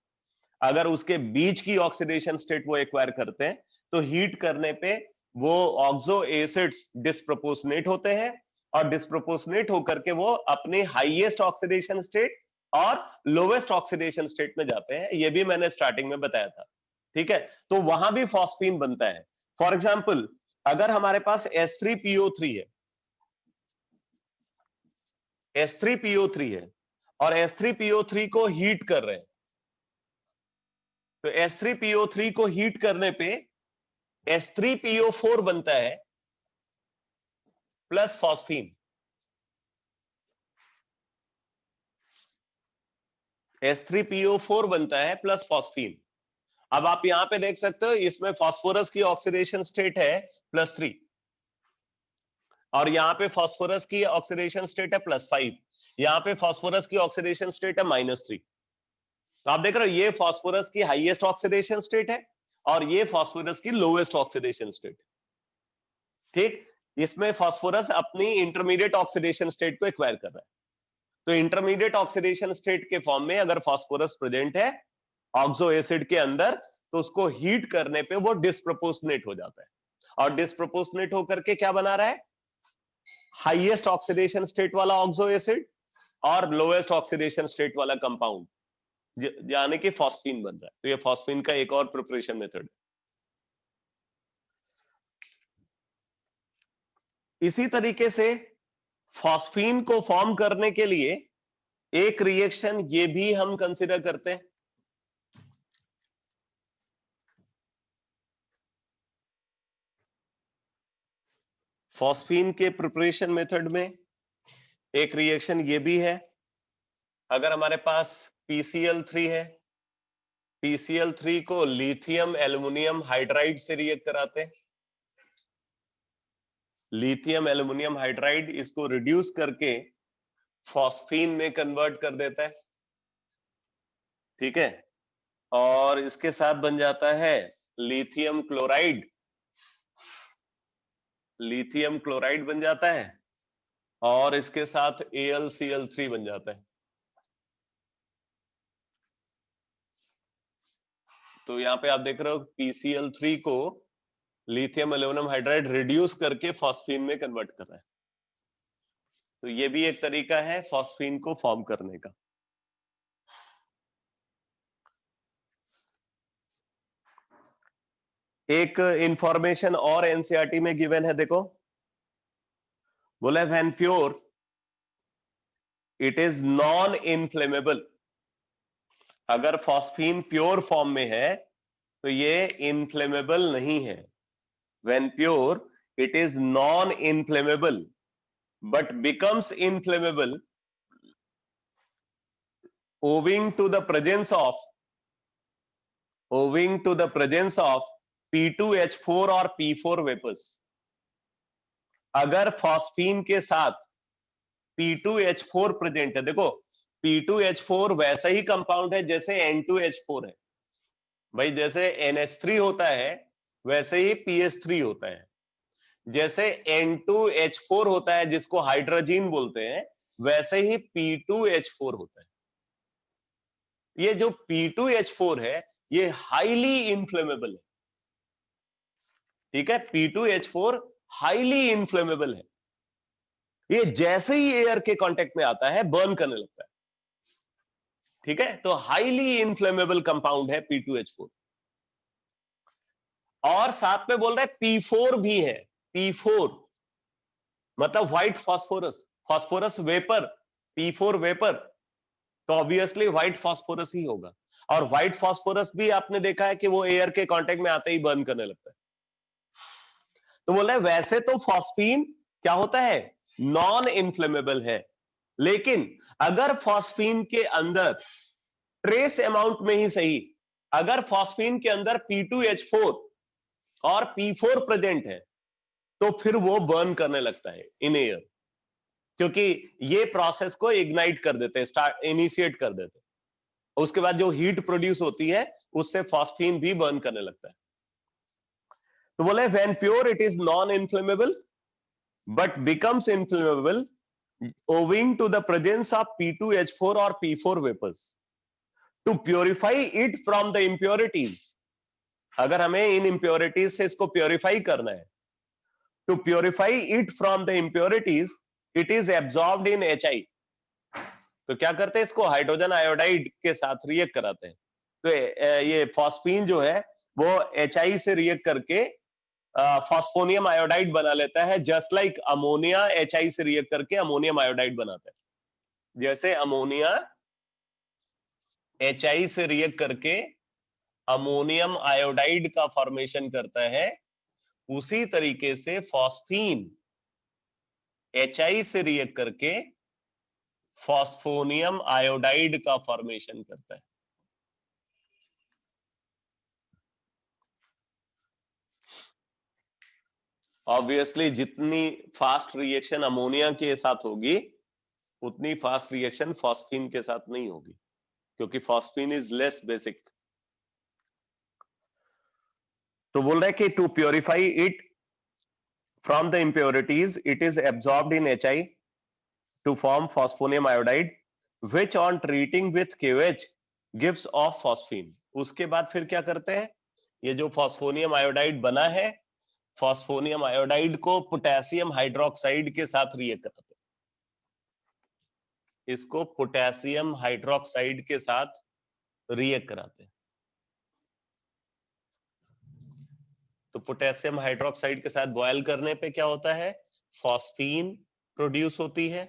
अगर उसके बीच की ऑक्सीडेशन स्टेट वो एक्वायर करते हैं, तो हीट करने पे वो ऑक्सो एसिड्स डिस्प्रोपोर्शनेट होते हैं, और डिस्प्रोपोर्शनेट होकर के वो अपने हाईएस्ट ऑक्सीडेशन स्टेट और लोवेस्ट ऑक्सीडेशन स्टेट में जाते हैं। ये भी मैंने स्टार्टिंग में बताया था, ठीक है। तो वहां भी फॉस्फीन बनता है। फॉर एग्जाम्पल, अगर हमारे पास H3PO3 है, H3PO3 है, और H3PO3 को हीट कर रहे हैं, तो H3PO3 को हीट करने पे H3PO4 बनता है प्लस फॉस्फीन। H3PO4 बनता है प्लस फॉस्फीन। अब आप यहां पे देख सकते हो, इसमें फास्फोरस की ऑक्सीडेशन स्टेट है +3, और यहाँ पे फास्फोरस की ऑक्सीडेशन स्टेट है +5, यहाँ पे फास्फोरस की ऑक्सीडेशन स्टेट है -3। तो आप देख रहे हो, ये फास्फोरस की हाईएस्ट ऑक्सीडेशन स्टेट है और ये फास्फोरस की लोएस्ट ऑक्सीडेशन स्टेट, ठीक। इसमें फास्फोरस अपनी इंटरमीडिएट ऑक्सीडेशन स्टेट को एक्वायर कर रहा है। तो इंटरमीडिएट ऑक्सीडेशन स्टेट के फॉर्म में अगर फास्फोरस प्रेजेंट है ऑक्सो एसिड के अंदर, तो उसको हीट करने पे वो डिस्प्रोपोर्शनेट हो जाता है, और डिस्प्रोपोर्शनेट होकर के क्या बना रहा है? हाईएस्ट ऑक्सीडेशन स्टेट वाला ऑक्सो एसिड और लोएस्ट ऑक्सीडेशन स्टेट वाला कंपाउंड, यानी कि फॉस्फीन बन रहा है। तो ये फॉस्फीन का एक और प्रिपरेशन मेथड है। इसी तरीके से फॉस्फीन को फॉर्म करने के लिए एक रिएक्शन ये भी हम कंसीडर करते हैं। फॉस्फीन के प्रिपरेशन मेथड में एक रिएक्शन ये भी है। अगर हमारे पास PCl3 है, PCl3 को लिथियम एल्युमिनियम हाइड्राइड से रिएक्ट कराते हैं। लिथियम एल्युमिनियम हाइड्राइड इसको रिड्यूस करके फॉस्फीन में कन्वर्ट कर देता है, ठीक है। और इसके साथ बन जाता है लिथियम क्लोराइड, लिथियम क्लोराइड बन जाता है, और इसके साथ AlCl3 बन जाता है। तो यहाँ पे आप देख रहे हो PCl3 को लिथियम एल्युमिनियम हाइड्राइड रिड्यूस करके फॉस्फीन में कन्वर्ट कर रहा है। तो ये भी एक तरीका है फॉस्फीन को फॉर्म करने का। एक इंफॉर्मेशन और एनसीईआरटी में गिवन है, देखो, बोला when pure it is non inflammable. अगर फॉस्फीन प्योर फॉर्म में है तो ये इनफ्लेमेबल नहीं है। When pure it is non inflammable but becomes inflammable owing to the presence of P2H4 और P4 वेपर्स। अगर फॉस्फीन के साथ P2H4 प्रेजेंट है, देखो P2H4 वैसा ही कंपाउंड है जैसे N2H4 है भाई, जैसे NH3 होता है वैसे ही PH3 होता है। जैसे N2H4 होता है जिसको हाइड्रोजीन बोलते हैं, वैसे ही P2H4 होता है। ये जो P2H4 है ये हाईली इन्फ्लेमेबल है, ठीक है। P2H4 हाईली इन्फ्लेमेबल है। ये जैसे ही एयर के कांटेक्ट में आता है बर्न करने लगता है, ठीक है। तो हाईली इन्फ्लेमेबल कंपाउंड है P2H4। और साथ में बोल रहा है P4 भी है। P4 मतलब white phosphorus, phosphorus vapour, P4 vapour, तो ऑब्वियसली व्हाइट फास्फोरस ही होगा। और व्हाइट फास्फोरस भी आपने देखा है कि वो एयर के कांटेक्ट में आते ही बर्न करने लगता है। तो बोल रहे हैं वैसे तो फॉस्फीन क्या होता है, नॉन इन्फ्लेमेबल है, लेकिन अगर फॉस्फीन के अंदर ट्रेस अमाउंट में ही सही, अगर फॉस्फीन के अंदर P2H4 और P4 प्रेजेंट है तो फिर वो बर्न करने लगता है इन एयर, क्योंकि ये प्रोसेस को इग्नाइट कर देते हैं, स्टार्ट इनिशिएट कर देते हैं। उसके बाद जो हीट प्रोड्यूस होती है उससे फॉस्फीन भी बर्न करने लगता है। तो बोले when pure it is non inflammable but becomes inflammable owing to the presence of P2H4 or P4 vapors. To purify it from the impurities, अगर हमें इन impurities से इसको purify करना है, to purify it from the impurities, it is absorbed in HI. तो क्या करते हैं, इसको हाइड्रोजन आयोडाइड के साथ रिएक्ट कराते हैं। तो ये फॉस्फीन जो है वो HI से रिएक्ट करके फॉस्फोनियम आयोडाइड बना लेता है, जस्ट लाइक अमोनिया HI से रिएक्ट करके अमोनियम आयोडाइड बनाता है। जैसे अमोनिया HI से रिएक्ट करके अमोनियम आयोडाइड का फॉर्मेशन करता है, उसी तरीके से फॉस्फीन HI से रिएक्ट करके फॉस्फोनियम आयोडाइड का फॉर्मेशन करता है। ऑब्वियसली जितनी फास्ट रिएक्शन अमोनिया के साथ होगी उतनी फास्ट रिएक्शन फॉस्फीन के साथ नहीं होगी, क्योंकि फॉस्फीन इज लेस बेसिक। तो बोल रहा है कि to purify it from the impurities it is absorbed in HI to form phosphonium iodide which on treating with KOH gives off phosphine. उसके बाद फिर क्या करते हैं, ये जो फॉस्फोनियम आयोडाइड बना है फॉस्फोनियम आयोडाइड को पोटेशियम हाइड्रोक्साइड के साथ रिएक्ट कराते हैं, इसको पोटेशियम हाइड्रोक्साइड के साथ रिएक्ट कराते हैं। तो पोटेशियम हाइड्रोक्साइड के साथ बॉयल करने पे क्या होता है, फॉस्फीन प्रोड्यूस होती है,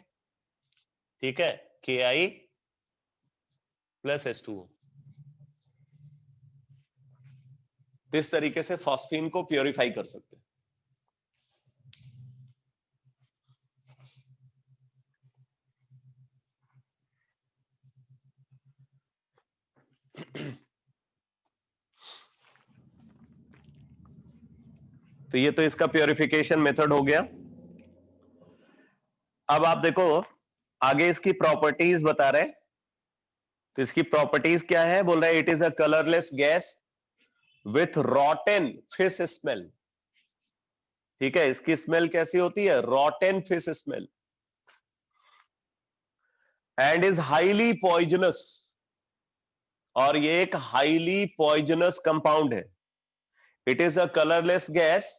ठीक है, Ki प्लस H2O। इस तरीके से फॉस्फीन को प्योरीफाई कर सकते हैं। तो ये तो इसका प्योरिफिकेशन मेथड हो गया। अब आप देखो आगे इसकी प्रॉपर्टीज बता रहे हैं। तो इसकी प्रॉपर्टीज क्या है, बोल रहे हैं it is a colourless gas with Rotten fish smell. ठीक है, इसकी स्मेल कैसी होती है, Rotten fish smell, and is highly poisonous, और ये एक हाईली पॉइजनस कंपाउंड है। It is a colourless gas,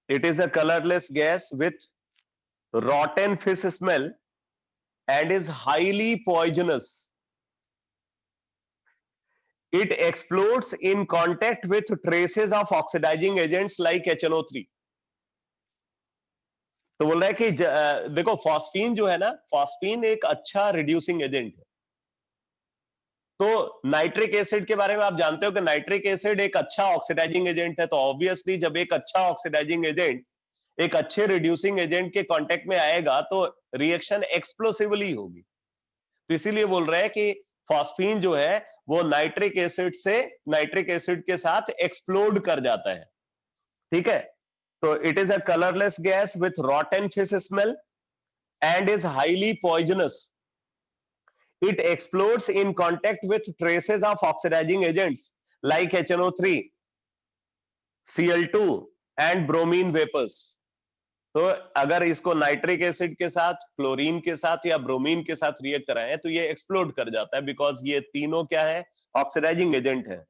it is a colorless gas with rotten fish smell and is highly poisonous. It explodes in contact with traces of oxidizing agents like HNO3. तो बोल रहा है कि देखो phosphine जो है ना, फॉस्फीन एक अच्छा रिड्यूसिंग एजेंट है। तो नाइट्रिक एसिड के बारे में आप जानते हो कि नाइट्रिक एसिड एक अच्छा ऑक्सीडाइजिंग एजेंट है। तो ऑब्वियसली जब एक अच्छा ऑक्सीडाइजिंग एजेंट एक अच्छे रिड्यूसिंग एजेंट के कांटेक्ट में आएगा तो रिएक्शन एक्सप्लोसिवली होगी। तो इसीलिए बोल रहे हैं कि फॉस्फीन जो है वो नाइट्रिक एसिड के साथ एक्सप्लोड कर जाता है। ठीक है, तो it is a colourless gas with रॉटन fish smell and is highly poisonous. It explodes in contact with traces of oxidizing agents like HNO3, Cl2 and bromine vapors. तो अगर इसको नाइट्रिक एसिड के साथ, क्लोरीन के साथ या ब्रोमीन के साथ रिएक्ट कराएं तो ये एक्सप्लोड कर जाता है, बिकॉज ये तीनों क्या है, ऑक्सीडाइजिंग एजेंट है।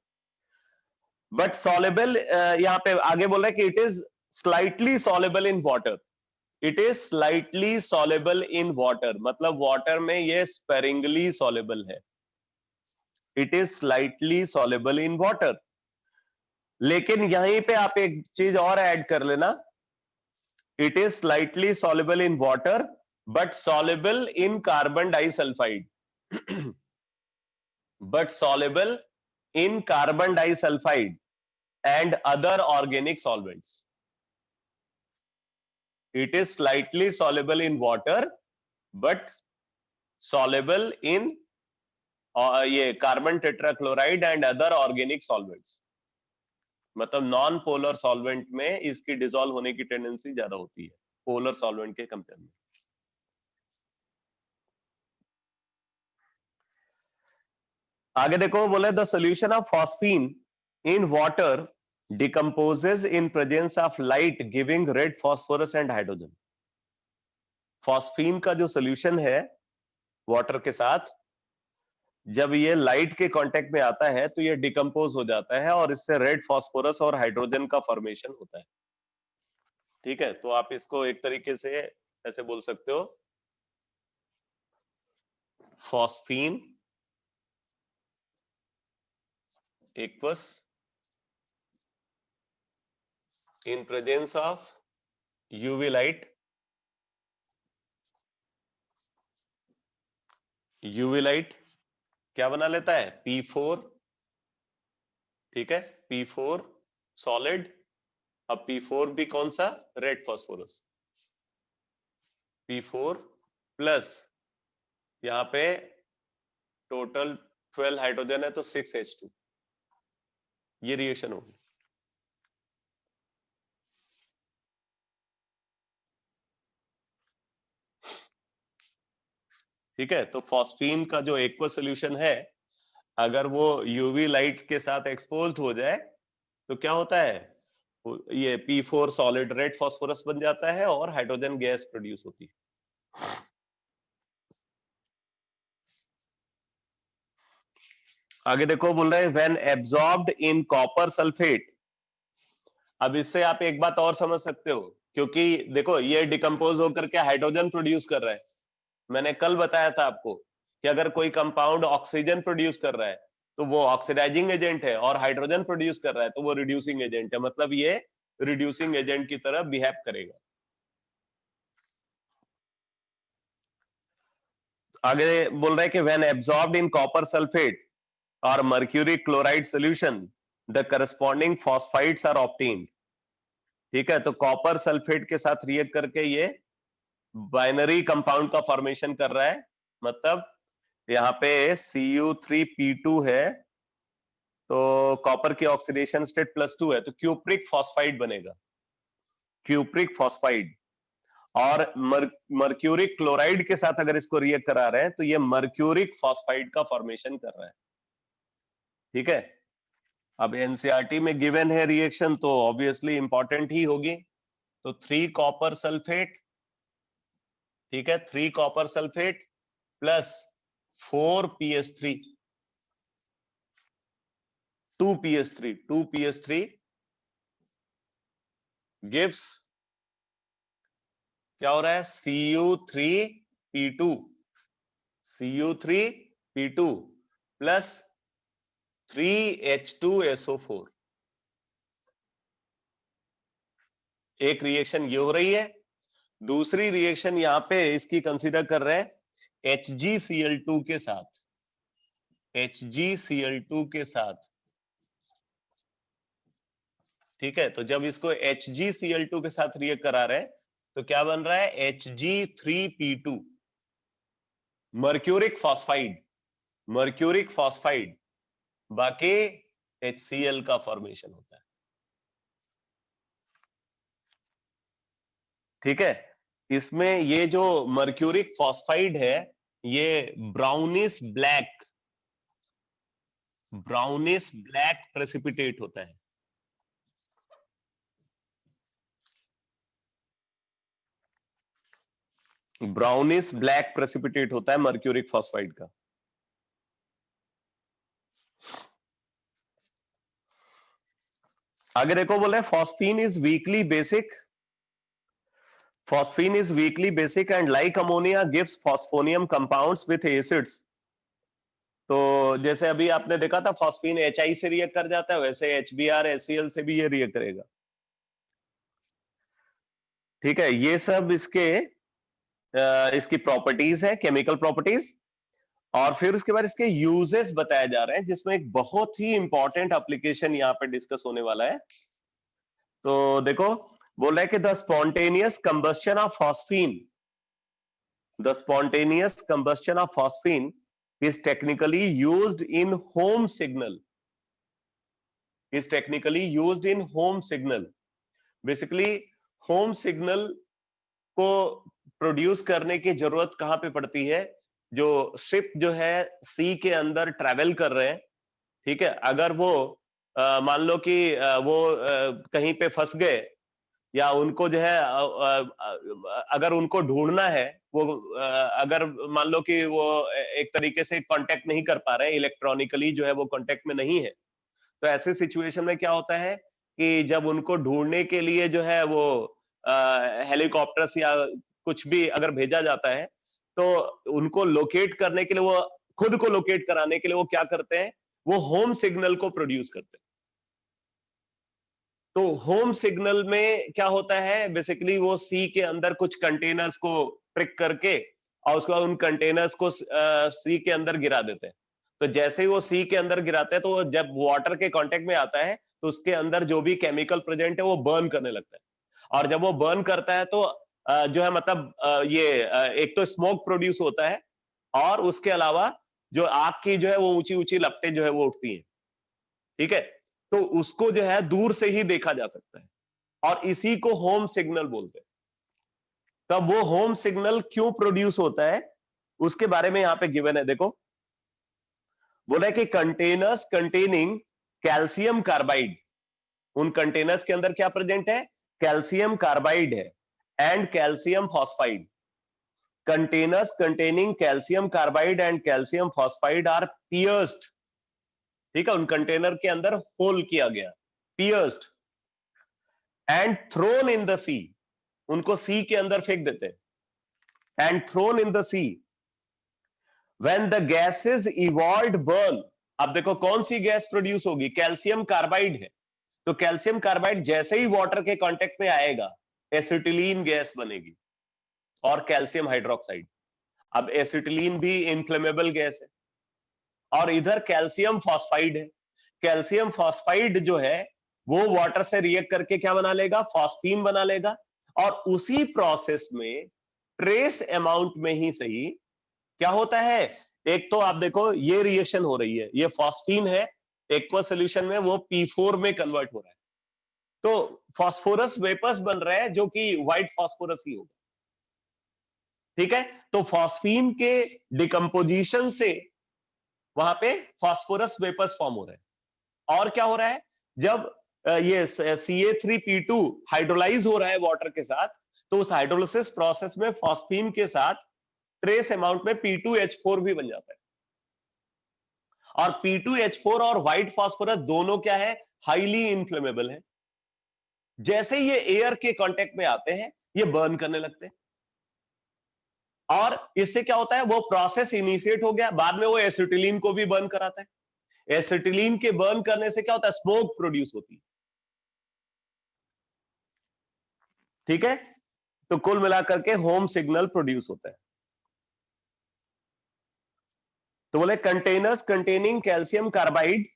बट सॉलेबल, यहाँ पे आगे बोल रहा है कि it is slightly soluble in water. It is slightly soluble in water, मतलब वाटर में ये स्पेरिंगली सॉलेबल है। It is slightly soluble in water. लेकिन यहीं पे आप एक चीज और ऐड कर लेना, it is slightly soluble in water but soluble in carbon disulphide, but soluble in carbon disulphide and other organic solvents. It is slightly soluble in water but soluble in ये carbon tetrachloride and other organic solvents. मतलब non polar solvent में इसकी dissolve होने की tendency ज्यादा होती है polar solvent के कंपेयर में। आगे देखो, बोले the solution of phosphine in water decomposes in presence of light giving red phosphorus and hydrogen. Phosphine का जो सोल्यूशन है वाटर के साथ, जब ये लाइट के कांटेक्ट में आता है तो ये डिकम्पोज हो जाता है और इससे रेड फॉस्फोरस और हाइड्रोजन का फॉर्मेशन होता है। ठीक है, तो आप इसको एक तरीके से ऐसे बोल सकते हो, phosphine equals in presence of UV light, UV light क्या बना लेता है, P4। ठीक है, P4 सॉलिड। अब P4 भी कौन सा, रेड फॉस्फोरस। P4 प्लस यहाँ पे टोटल 12 हाइड्रोजन है तो 6H2, ये रिएक्शन होगी। ठीक है, तो फॉस्फीन का जो एक्वस सोल्यूशन है, अगर वो यूवी लाइट के साथ एक्सपोज्ड हो जाए तो क्या होता है, ये P4 सॉलिड रेड फॉस्फोरस बन जाता है और हाइड्रोजन गैस प्रोड्यूस होती है। आगे देखो, बोल रहे हैं when absorbed in copper sulphate. अब इससे आप एक बात और समझ सकते हो, क्योंकि देखो ये डिकम्पोज होकर के हाइड्रोजन प्रोड्यूस कर रहा है। मैंने कल बताया था आपको कि अगर कोई कंपाउंड ऑक्सीजन प्रोड्यूस कर रहा है तो वो ऑक्सीडाइजिंग एजेंट है, और हाइड्रोजन प्रोड्यूस कर रहा है तो वो रिड्यूसिंग एजेंट है, मतलब ये रिड्यूसिंग एजेंट की तरह बिहेव करेगा। आगे बोल रहे हैं कि when absorbed in copper sulphate और mercury chloride solution the corresponding phosphides are obtained. ठीक है, तो कॉपर सल्फेट के साथ रिएक्ट करके ये बाइनरी कंपाउंड का फॉर्मेशन कर रहा है। मतलब यहाँ पे Cu3P2 है, तो कॉपर की ऑक्सीडेशन स्टेट +2 है, तो क्यूप्रिक फॉस्फाइड बनेगा, क्यूप्रिक फॉस्फाइड। और मर्क्यूरिक क्लोराइड के साथ अगर इसको रिएक्ट करा रहे हैं तो ये मर्क्यूरिक फॉस्फाइड का फॉर्मेशन कर रहा है। ठीक है, अब एनसीईआरटी में गिवन है रिएक्शन, तो ऑब्वियसली इंपॉर्टेंट ही होगी। तो 3 कॉपर सल्फेट, ठीक है, 3 copper sulphate plus 4 PS3, 2 PS3 gives, क्या हो रहा है, Cu3P2, Cu3P2 प्लस 3H2SO4। एक रिएक्शन ये हो रही है, दूसरी रिएक्शन यहां पे इसकी कंसीडर कर रहे हैं HgCl2 के साथ, HgCl2 के साथ। ठीक है, तो जब इसको HgCl2 के साथ रिएक्ट करा रहे हैं तो क्या बन रहा है, Hg3P2, mercuric phosphide, mercuric phosphide, बाकी HCl का फॉर्मेशन होता है। ठीक है, इसमें ये जो मर्क्यूरिक फॉस्फाइड है ये brownish black, brownish black precipitate होता है। ब्राउनिश ब्लैक प्रेसिपिटेट होता है मर्क्यूरिक फॉस्फाइड का। आगे देखो, बोले phosphine is weekly basic, phosphine is weakly basic and like ammonia gives phosphonium compounds with acids। तो जैसे अभी आपने देखा था फॉस्फीन HI से रिएक्ट कर जाता है, वैसे HBr HCl से भी ये रिएक्ट करेगा। ठीक है, ये सब इसकी प्रॉपर्टीज है, केमिकल प्रॉपर्टीज। और फिर उसके बाद इसके यूजेस बताए जा रहे हैं, जिसमें एक बहुत ही इंपॉर्टेंट एप्लीकेशन यहाँ पे डिस्कस होने वाला है। तो देखो, बोल रहा है कि the spontaneous combustion of phosphine, the spontaneous combustion of phosphine is technically used in home signal, is technically used in home signal। basically home signal को प्रोड्यूस करने की जरूरत कहां पे पड़ती है, जो शिप जो है सी के अंदर ट्रेवल कर रहे हैं। ठीक है, अगर वो मान लो कि वो कहीं पे फंस गए, या उनको जो है अगर उनको ढूंढना है, वो अगर मान लो कि वो एक तरीके से कांटेक्ट नहीं कर पा रहे, इलेक्ट्रॉनिकली जो है वो कांटेक्ट में नहीं है, तो ऐसे सिचुएशन में क्या होता है कि जब उनको ढूंढने के लिए जो है वो हेलीकॉप्टर्स या कुछ भी अगर भेजा जाता है, तो उनको लोकेट करने के लिए, वो खुद को लोकेट कराने के लिए वो क्या करते हैं, वो होम सिग्नल को प्रोड्यूस करते हैं। तो होम सिग्नल में क्या होता है, बेसिकली वो सी के अंदर कुछ कंटेनर्स को ट्रिक करके और उसके बाद उन कंटेनर्स को सी के अंदर गिरा देते हैं। तो जैसे ही वो सी के अंदर गिराते हैं, तो जब वाटर के कांटेक्ट में आता है तो उसके अंदर जो भी केमिकल प्रेजेंट है वो बर्न करने लगता है। और जब वो बर्न करता है तो जो है मतलब एक तो स्मोक प्रोड्यूस होता है, और उसके अलावा जो आग की जो है वो ऊंची ऊंची लपटें जो है वो उठती हैं। ठीक है, तो उसको जो है दूर से ही देखा जा सकता है, और इसी को होम सिग्नल बोलते हैं। तब वो होम सिग्नल क्यों प्रोड्यूस होता है उसके बारे में यहां पे गिवन है। देखो, बोला है कि कंटेनर्स कंटेनिंग कैल्शियम कार्बाइड, उन कंटेनर्स के अंदर क्या प्रेजेंट है, कैल्शियम कार्बाइड है and calcium phosphide. Containers containing calcium carbide and calcium phosphide are pierced, ठीक है, उन कंटेनर के अंदर होल किया गया, pierced and thrown in the sea, उनको सी के अंदर फेंक देते हैं। And thrown in the sea when the gases evolved burn. अब देखो कौन सी गैस प्रोड्यूस होगी, कैल्शियम कार्बाइड है, तो कैल्शियम कार्बाइड जैसे ही वाटर के कांटेक्ट में आएगा एसिटिलीन गैस बनेगी और कैल्शियम हाइड्रोक्साइड। अब एसिटिलीन भी इन्फ्लेमेबल गैस है, और इधर कैल्शियम फॉस्फाइड है। कैल्शियम फॉस्फाइड जो है वो वाटर से रिएक्ट करके क्या बना लेगा, फॉस्फीन बना लेगा, और उसी प्रोसेस में ट्रेस अमाउंट में ही सही क्या होता है, एक तो आप देखो ये रिएक्शन हो रही है, ये फॉस्फीन है, एक्वस सोल्यूशन में वो P4 में कन्वर्ट हो रहा है, तो फास्फोरस वेपर्स बन रहे हैं जो कि व्हाइट फास्फोरस ही होगा। ठीक है, तो फॉस्फीन के डिकम्पोजिशन से वहां पे फास्फोरस वेपर्स फॉर्म हो रहे हैं। और क्या हो रहा है, जब ये Ca3P2 हाइड्रोलाइज हो रहा है वाटर के साथ, तो उस हाइड्रोलिसिस प्रोसेस में फॉस्फीन के साथ ट्रेस अमाउंट में P2H4 भी बन जाता है। और P2H4 और व्हाइट फास्फोरस दोनों क्या है, हाईली इन्फ्लेमेबल है। जैसे ये एयर के कांटेक्ट में आते हैं ये बर्न करने लगते हैं, और इससे क्या होता है, वो प्रोसेस इनिशिएट हो गया, बाद में वो एसिटिलीन को भी बर्न कराता है। एसिटिलीन के बर्न करने से क्या होता है, स्मोक प्रोड्यूस होती है। ठीक है, तो कुल मिलाकर के होम सिग्नल प्रोड्यूस होता है। तो बोले containers containing calcium carbide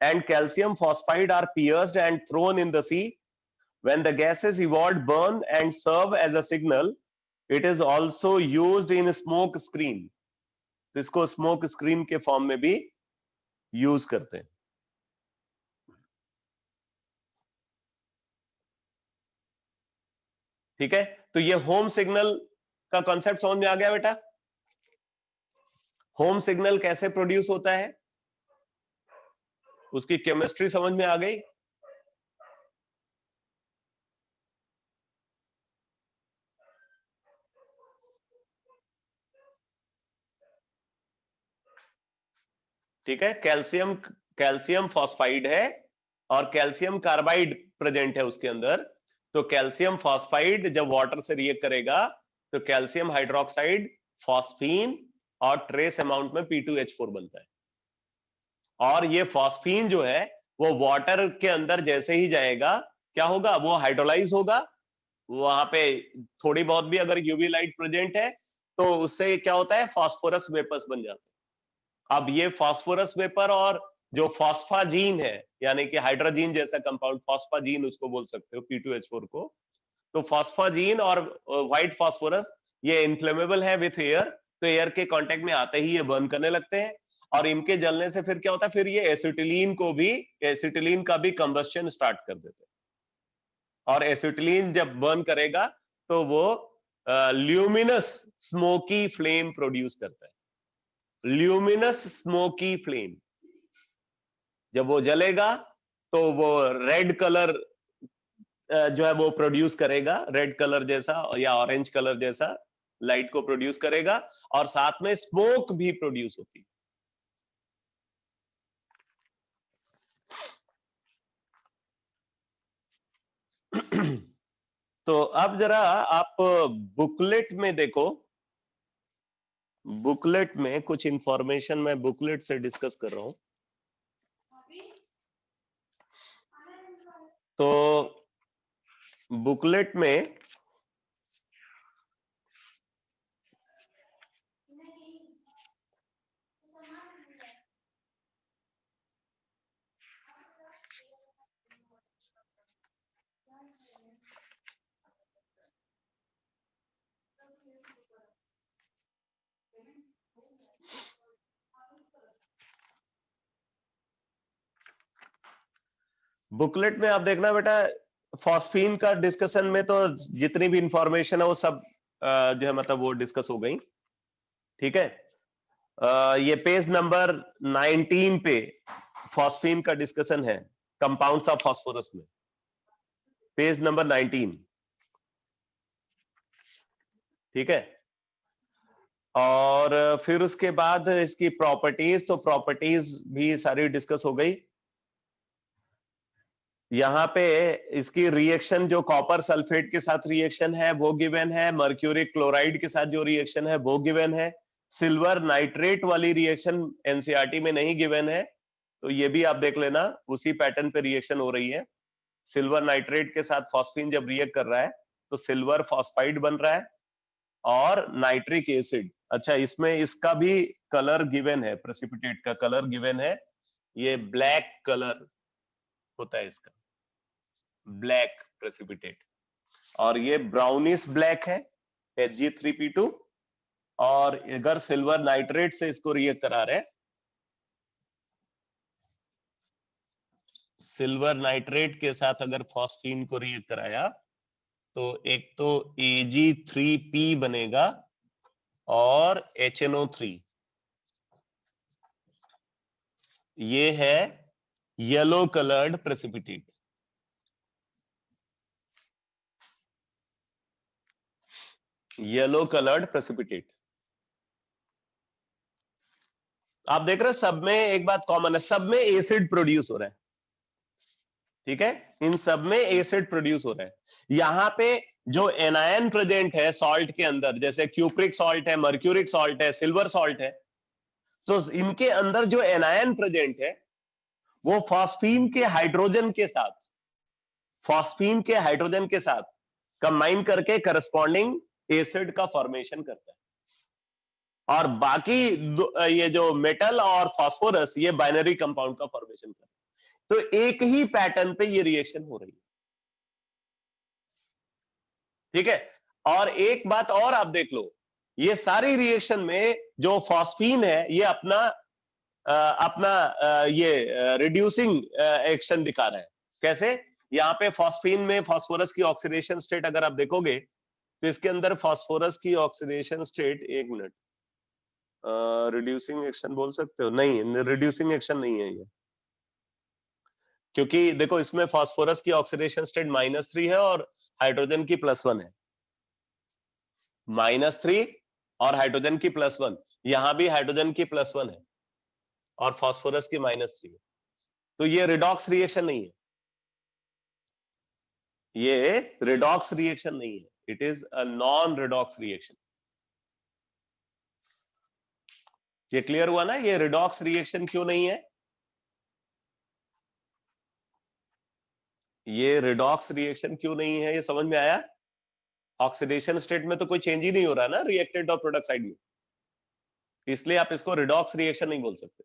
and calcium phosphide are pierced and thrown in the sea. When the gases evolved burn and serve as a signal, it is also used in smoke screen. तो इसको smoke screen के form में भी use करते हैं। ठीक है, तो ये होम सिग्नल का कॉन्सेप्ट समझ में आ गया बेटा। होम सिग्नल कैसे प्रोड्यूस होता है, उसकी केमिस्ट्री समझ में आ गई। ठीक है, कैल्शियम कैल्शियम फॉस्फाइड है और कैल्शियम कार्बाइड प्रेजेंट है उसके अंदर। तो कैल्शियम फॉस्फाइड जब वाटर से रिएक्ट करेगा तो कैल्शियम हाइड्रोक्साइड, फॉस्फीन और ट्रेस अमाउंट में P2H4 बनता है। और ये फॉस्फीन जो है वो वाटर के अंदर जैसे ही जाएगा क्या होगा, वो हाइड्रोलाइज होगा, वहां पे थोड़ी बहुत भी अगर यूवी लाइट प्रेजेंट है तो उससे क्या होता है, फास्फोरस वेपर्स बन जाते हैं। अब ये फास्फोरस वेपर और जो फॉस्फाजीन है, यानी कि हाइड्रोजीन जैसा कंपाउंड, फॉस्फाजीन उसको बोल सकते हो P2H4 को, तो फॉस्फाजीन और व्हाइट फास्फोरस ये इन्फ्लेमेबल है विथ एयर, तो एयर के कांटेक्ट में आते ही ये बर्न करने लगते हैं, और इनके जलने से फिर क्या होता है, फिर ये एसिटिलीन का भी कंबस्शन स्टार्ट कर देते हैं। और एसिटिलीन जब बर्न करेगा तो वो ल्यूमिनस स्मोकी फ्लेम प्रोड्यूस करता है। ल्यूमिनस स्मोकी फ्लेम जब वो जलेगा तो वो रेड कलर जो है वो प्रोड्यूस करेगा, रेड कलर जैसा या ऑरेंज कलर जैसा लाइट को प्रोड्यूस करेगा, और साथ में स्मोक भी प्रोड्यूस होती है। तो अब जरा आप बुकलेट में देखो, बुकलेट में कुछ इंफॉर्मेशन मैं बुकलेट से डिस्कस कर रहा हूं। तो बुकलेट में बुकलेट में आप देखना बेटा, फॉस्फीन का डिस्कशन में तो जितनी भी इंफॉर्मेशन है वो सब जो है मतलब वो डिस्कस हो गई। ठीक है, ये पेज नंबर 19 पे फॉस्फीन का डिस्कशन है, कंपाउंड्स ऑफ फास्फोरस में, पेज नंबर 19। ठीक है, और फिर उसके बाद इसकी प्रॉपर्टीज, तो प्रॉपर्टीज भी सारी डिस्कस हो गई। यहाँ पे इसकी रिएक्शन जो कॉपर सल्फेट के साथ रिएक्शन है वो गिवन है, मर्क्यूरी क्लोराइड के साथ जो रिएक्शन है वो गिवन है, सिल्वर नाइट्रेट वाली रिएक्शन एनसीईआरटी में नहीं गिवन है, तो ये भी आप देख लेना, उसी पैटर्न पे रिएक्शन हो रही है। सिल्वर नाइट्रेट के साथ फॉस्फीन जब रिएक्ट कर रहा है तो सिल्वर फॉस्फाइड बन रहा है और नाइट्रिक एसिड। अच्छा, इसमें इसका भी कलर गिवन है, प्रेसिपिटेट का कलर गिवन है, ये ब्लैक कलर होता है इसका, ब्लैक प्रेसिपिटेट, और ये ब्राउनिश ब्लैक है Hg3P2। और अगर सिल्वर नाइट्रेट से इसको रिएक्ट करा रहे हैं, सिल्वर नाइट्रेट के साथ अगर फॉस्फीन को रिएक्ट कराया तो एक तो Ag3P बनेगा और HNO3, ये है yellow coloured precipitate. Yellow coloured precipitate आप देख रहे हैं, सब में एक बात कॉमन है, सब में एसिड प्रोड्यूस हो रहा है, ठीक है, इन सब में एसिड प्रोड्यूस हो रहा है। यहां पे जो एनायन प्रेजेंट है सॉल्ट के अंदर, जैसे क्यूप्रिक सॉल्ट है, मर्क्यूरिक सॉल्ट है, सिल्वर सॉल्ट है, तो इनके अंदर जो एनायन प्रेजेंट है वो फॉस्फीन के हाइड्रोजन के साथ, फॉस्फीन के हाइड्रोजन के साथ कंबाइन करके करस्पॉन्डिंग एसिड का फॉर्मेशन करता है। और बाकी ये जो मेटल और फास्फोरस ये बाइनरी कंपाउंड का फॉर्मेशन करता है। तो एक ही पैटर्न पे ये रिएक्शन हो रही है, ठीक है। और एक बात और आप देख लो, ये सारी रिएक्शन में जो फॉस्फीन है ये अपना ये रिड्यूसिंग एक्शन दिखा रहा है। कैसे? यहाँ पे फॉस्फीन में फास्फोरस की ऑक्सीडेशन स्टेट अगर आप देखोगे तो इसके अंदर फास्फोरस की ऑक्सीडेशन स्टेट, एक मिनट, रिड्यूसिंग एक्शन बोल सकते हो? नहीं, रिड्यूसिंग एक्शन नहीं है ये, क्योंकि देखो इसमें फास्फोरस की ऑक्सीडेशन स्टेट -3 है और हाइड्रोजन की +1 है। -3 और हाइड्रोजन की +1, यहां भी हाइड्रोजन की +1 है और फास्फोरस की -3 है। तो ये रिडॉक्स रिएक्शन नहीं है, ये रिडॉक्स रिएक्शन नहीं है, it is a non redox reaction. ये क्लियर हुआ ना? ये रिडॉक्स रिएक्शन क्यों नहीं है? ये रिडॉक्स रिएक्शन क्यों नहीं है, ये समझ में आया? ऑक्सीडेशन स्टेट में तो कोई चेंज ही नहीं हो रहा ना रिएक्टेड और प्रोडक्ट साइड में, इसलिए आप इसको रिडॉक्स रिएक्शन नहीं बोल सकते।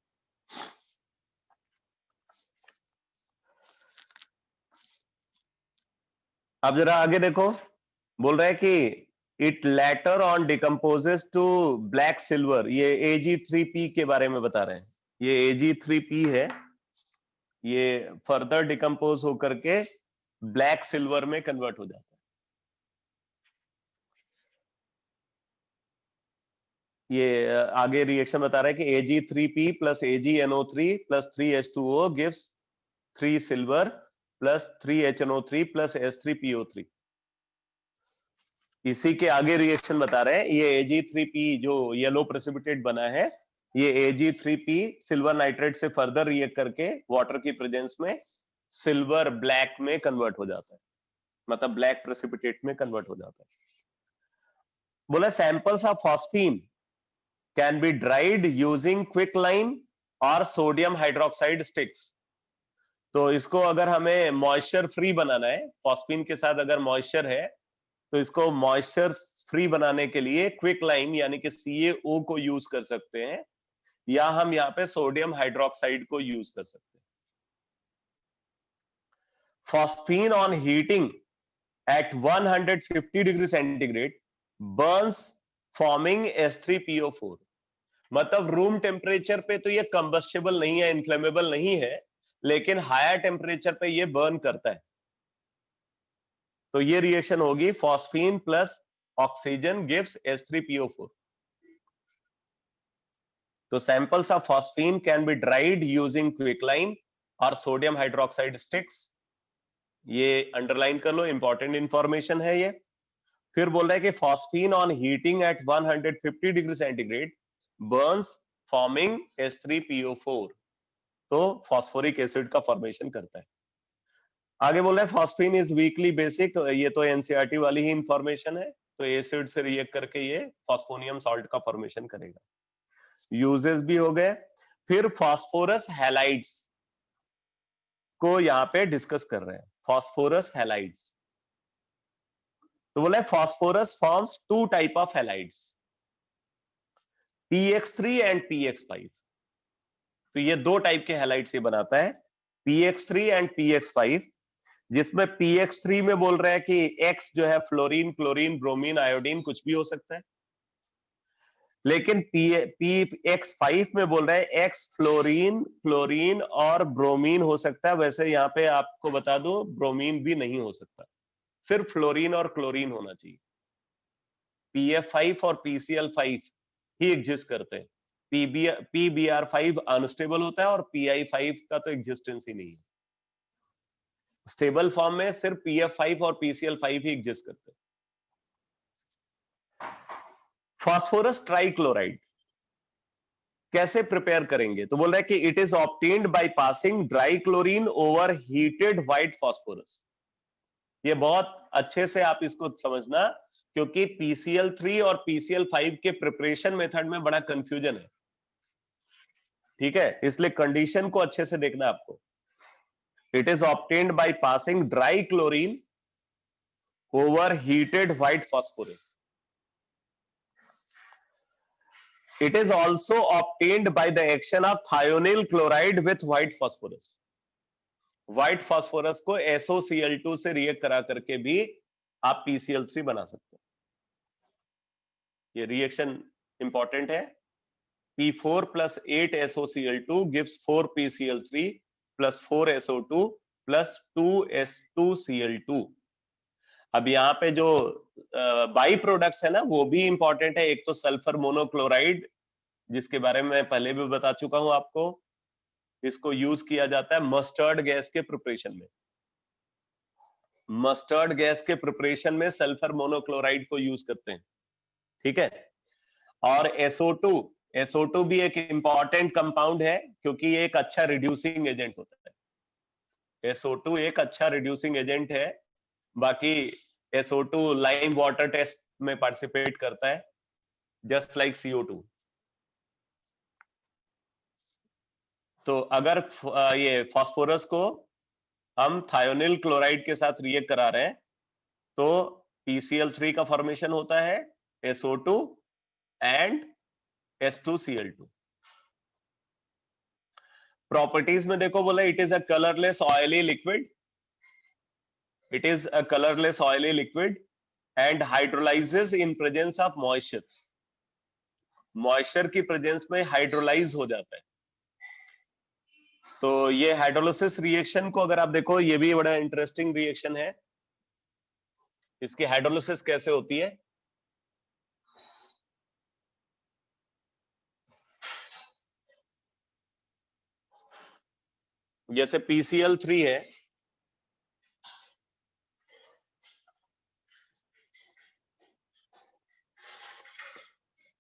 अब जरा आगे देखो, बोल रहा है कि it later on decomposes to black silver, ये Ag3P के बारे में बता रहे हैं। ये Ag3P है, ये फर्दर डिकम्पोज होकर के ब्लैक सिल्वर में कन्वर्ट हो जाता है। ये आगे रिएक्शन बता रहा है कि Ag3P plus AgNO3 plus 3H2O gives 3 silver plus 3HNO3 plus S3PO3। इसी के आगे रिएक्शन बता रहे हैं, ये Ag3P जो येलो प्रेसिपिटेट बना है, ये Ag3P सिल्वर नाइट्रेट से फर्दर रिएक्ट करके वाटर की प्रेजेंस में सिल्वर ब्लैक में कन्वर्ट हो जाता है, मतलब ब्लैक प्रेसिपिटेट में कन्वर्ट हो जाता है। बोला samples of phosphine can be dried using quicklime और सोडियम हाइड्रोक्साइड स्टिक्स। तो इसको अगर हमें मॉइस्चर फ्री बनाना है, फॉस्फीन के साथ अगर मॉइस्चर है तो इसको मॉइस्चर फ्री बनाने के लिए क्विकलाइन यानी कि CaO को यूज कर सकते हैं, या हम यहाँ पे सोडियम हाइड्रोक्साइड को यूज कर सकते हैं। Phosphine on heating eight 150 degree centigrade Burns forming S3PO4। मतलब रूम टेम्परेचर पे तो ये कंबस्टेबल नहीं है, इन्फ्लेमेबल नहीं है, लेकिन हायर टेम्परेचर पे ये बर्न करता है। तो ये रिएक्शन होगी phosphine plus oxygen gives H3PO4। तो samples of phosphine can be dried using quicklime और सोडियम हाइड्रोक्साइड स्टिक्स। ये अंडरलाइन कर लो, इंपॉर्टेंट इंफॉर्मेशन है ये। फिर बोल रहा है कि phosphine on heating eight 150 degree centigrade Burns forming H3PO4, तो फॉस्फोरिक एसिड का फॉर्मेशन करता है। आगे बोल रहा है फॉस्फीन इज वीकली बेसिक, ये तो एनसीईआरटी वाली ही इंफॉर्मेशन है, तो एसिड से रिएक्ट करके ये फॉस्फोनियम सॉल्ट का फॉर्मेशन करेगा। यूजेस भी हो गए। फिर फॉस्फोरस हैलाइड्स को यहाँ पे डिस्कस कर रहे हैं, फॉस्फोरस हैलाइड्स। तो बोला है phosphorus forms two type of halides, PX3 and PX5। तो ये दो टाइप के हैलाइड्स ये बनाता है, PX3 एंड PX5, जिसमें PX3 में बोल रहे हैं कि X जो है फ्लोरीन, क्लोरीन, ब्रोमीन, आयोडीन कुछ भी हो सकता है, लेकिन PX5 में बोल रहे हैं X फ्लोरीन, क्लोरीन और ब्रोमीन हो सकता है। वैसे यहाँ पे आपको बता दूं ब्रोमीन भी नहीं हो सकता, सिर्फ फ्लोरीन और क्लोरीन होना चाहिए। PF5 और PCl5 ही एग्जिस्ट करते हैं, PBr5 अनस्टेबल होता है और PI5 का तो एग्जिस्टेंस ही नहीं है। स्टेबल फॉर्म में सिर्फ PF5 और PCl5 ही एग्जिस्ट करते हैं। फास्फोरस ट्राइक्लोराइड कैसे प्रिपेयर करेंगे, तो बोल रहा है कि it is obtained by passing dry chlorine over heated white phosphorus. ये बहुत अच्छे से आप इसको समझना, क्योंकि PCl3 और PCl5 के प्रिपरेशन मेथड में बड़ा कंफ्यूजन है, ठीक है, इसलिए कंडीशन को अच्छे से देखना आपको। It is obtained by passing dry chlorine over heated white phosphorus. It is also obtained by the action of thionyl chloride with white phosphorus. White phosphorus को SOCl2 से रिएक्ट करा करके भी आप PCl3 बना सकते हैं। ये रिएक्शन इंपॉर्टेंट है। P4 plus 8 SOCl2 gives 4 PCl3 plus 4 SO2 plus 2 S2Cl2। अब यहाँ पे जो बाई प्रोडक्ट्स है ना वो भी इंपॉर्टेंट है। एक तो सल्फर मोनोक्लोराइड, जिसके बारे में मैं पहले भी बता चुका हूं आपको, इसको यूज किया जाता है मस्टर्ड गैस के प्रिपरेशन में। मस्टर्ड गैस के प्रिपरेशन में सल्फर मोनोक्लोराइड को यूज करते हैं, ठीक है। और SO2 भी एक इंपॉर्टेंट कंपाउंड है, क्योंकि ये एक अच्छा रिड्यूसिंग एजेंट होता है। SO2 एक अच्छा रिड्यूसिंग एजेंट है। बाकी SO2 लाइम वाटर टेस्ट में पार्टिसिपेट करता है, जस्ट लाइक CO2। तो अगर ये फास्फोरस को हम थायोनिल क्लोराइड के साथ रिएक्ट करा रहे हैं तो PCl3 का फॉर्मेशन होता है, SO2 एंड S2Cl2। प्रॉपर्टीज में देखो, बोला it is a colourless oily liquid, it is a colourless oily liquid and hydrolyses in presence of moisture. Moisture की प्रेजेंस में हाइड्रोलाइज हो जाता है। तो ये हाइड्रोलिसिस रिएक्शन को अगर आप देखो, ये भी बड़ा इंटरेस्टिंग रिएक्शन है। इसकी हाइड्रोलिसिस कैसे होती है, जैसे PCl3 है,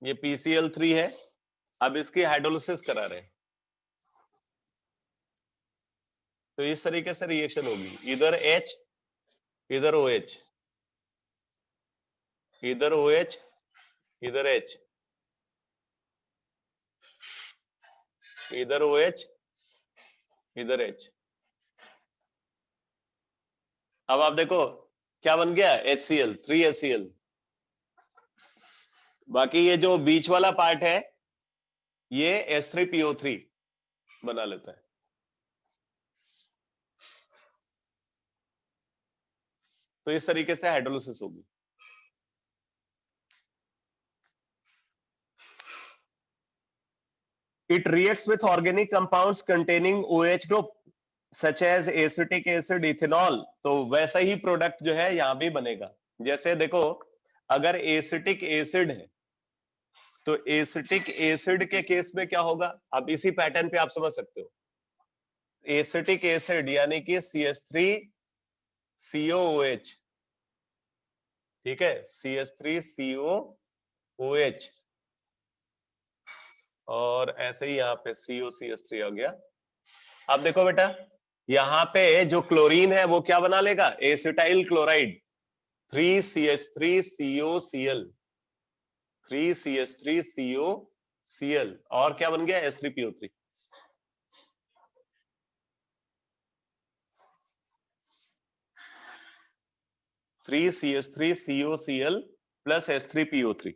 ये PCl3 है, अब इसकी हाइड्रोलिसिस करा रहे हैं, तो इस तरीके से रिएक्शन होगी, इधर H इधर OH, इधर OH इधर H, इधर OH इधर H। अब आप देखो क्या बन गया, HCl, 3HCl। बाकी ये जो बीच वाला पार्ट है ये H3PO3 बना लेता है। तो इस तरीके से हाइड्रोलिसिस होगी। It reacts with organic compounds containing OH group such as acetic acid, ethanol। तो वैसा ही प्रोडक्ट जो है यहां भी बनेगा। जैसे देखो, अगर एसिटिक एसिड है तो एसिटिक एसिड के केस में क्या होगा, अब इसी पैटर्न पे आप समझ सकते हो। एसिटिक एसिड यानी कि CH3COOH, ठीक है, CH3COOH, और ऐसे ही यहाँ पे COCH3 आ गया। अब देखो बेटा, यहाँ पे जो क्लोरीन है वो क्या बना लेगा, एसिटाइल क्लोराइड, 3CH3COCl, 3CH3COCl, और क्या बन गया, H3PO3। Three CH3COCl plus H3PO3।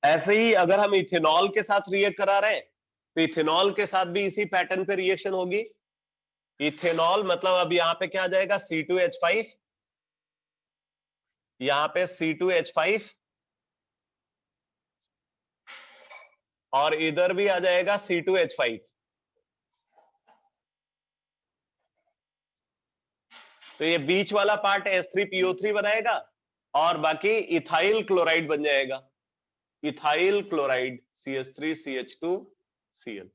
ऐसे ही अगर हम इथेनॉल के साथ रिएक्ट करा रहे हैं तो इथेनॉल के साथ भी इसी पैटर्न पे रिएक्शन होगी। इथेनॉल मतलब अब यहाँ पे क्या आ जाएगा, C2H5, यहाँ पे C2H5, और इधर भी आ जाएगा C2H5। तो ये बीच वाला पार्ट H3PO3 बनाएगा और बाकी इथाइल क्लोराइड बन जाएगा, इथाइल क्लोराइड CH3CH2Cl।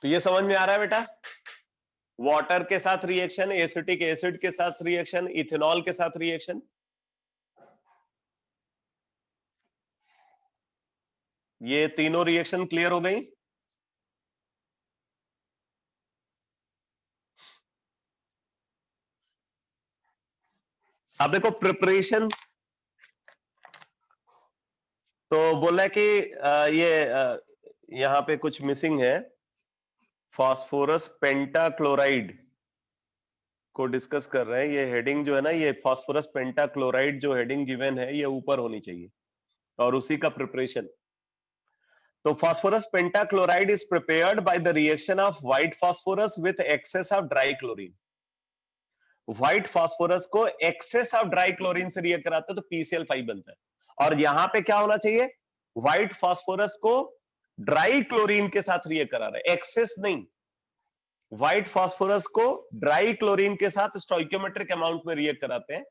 तो ये समझ में आ रहा है बेटा, वाटर के साथ रिएक्शन, एसिटिक एसिड के साथ रिएक्शन, इथेनॉल के साथ रिएक्शन, ये तीनों रिएक्शन क्लियर हो गई। अब देखो प्रिपरेशन, तो बोला कि ये यहाँ पे कुछ मिसिंग है, फास्फोरस पेंटाक्लोराइड को डिस्कस कर रहे हैं। ये हेडिंग जो है ना, ये फास्फोरस पेंटाक्लोराइड जो हेडिंग गिवन है ये ऊपर होनी चाहिए, और उसी का प्रिपरेशन। तो phosphorus pentachloride is prepared by the reaction of white phosphorus with access of dry chlorine. White phosphorus को एक्सेस ऑफ ड्राई क्लोरीन से रिएक्ट कराते हैं तो PCl5 बनता है। और यहां पे क्या होना चाहिए, व्हाइट फास्फोरस को ड्राई क्लोरीन के साथ रिएक्ट करा रहे हैं, एक्सेस नहीं। व्हाइट फास्फोरस को ड्राई क्लोरीन के साथ स्टोइकियोमेट्रिक अमाउंट में रिएक्ट कराते हैं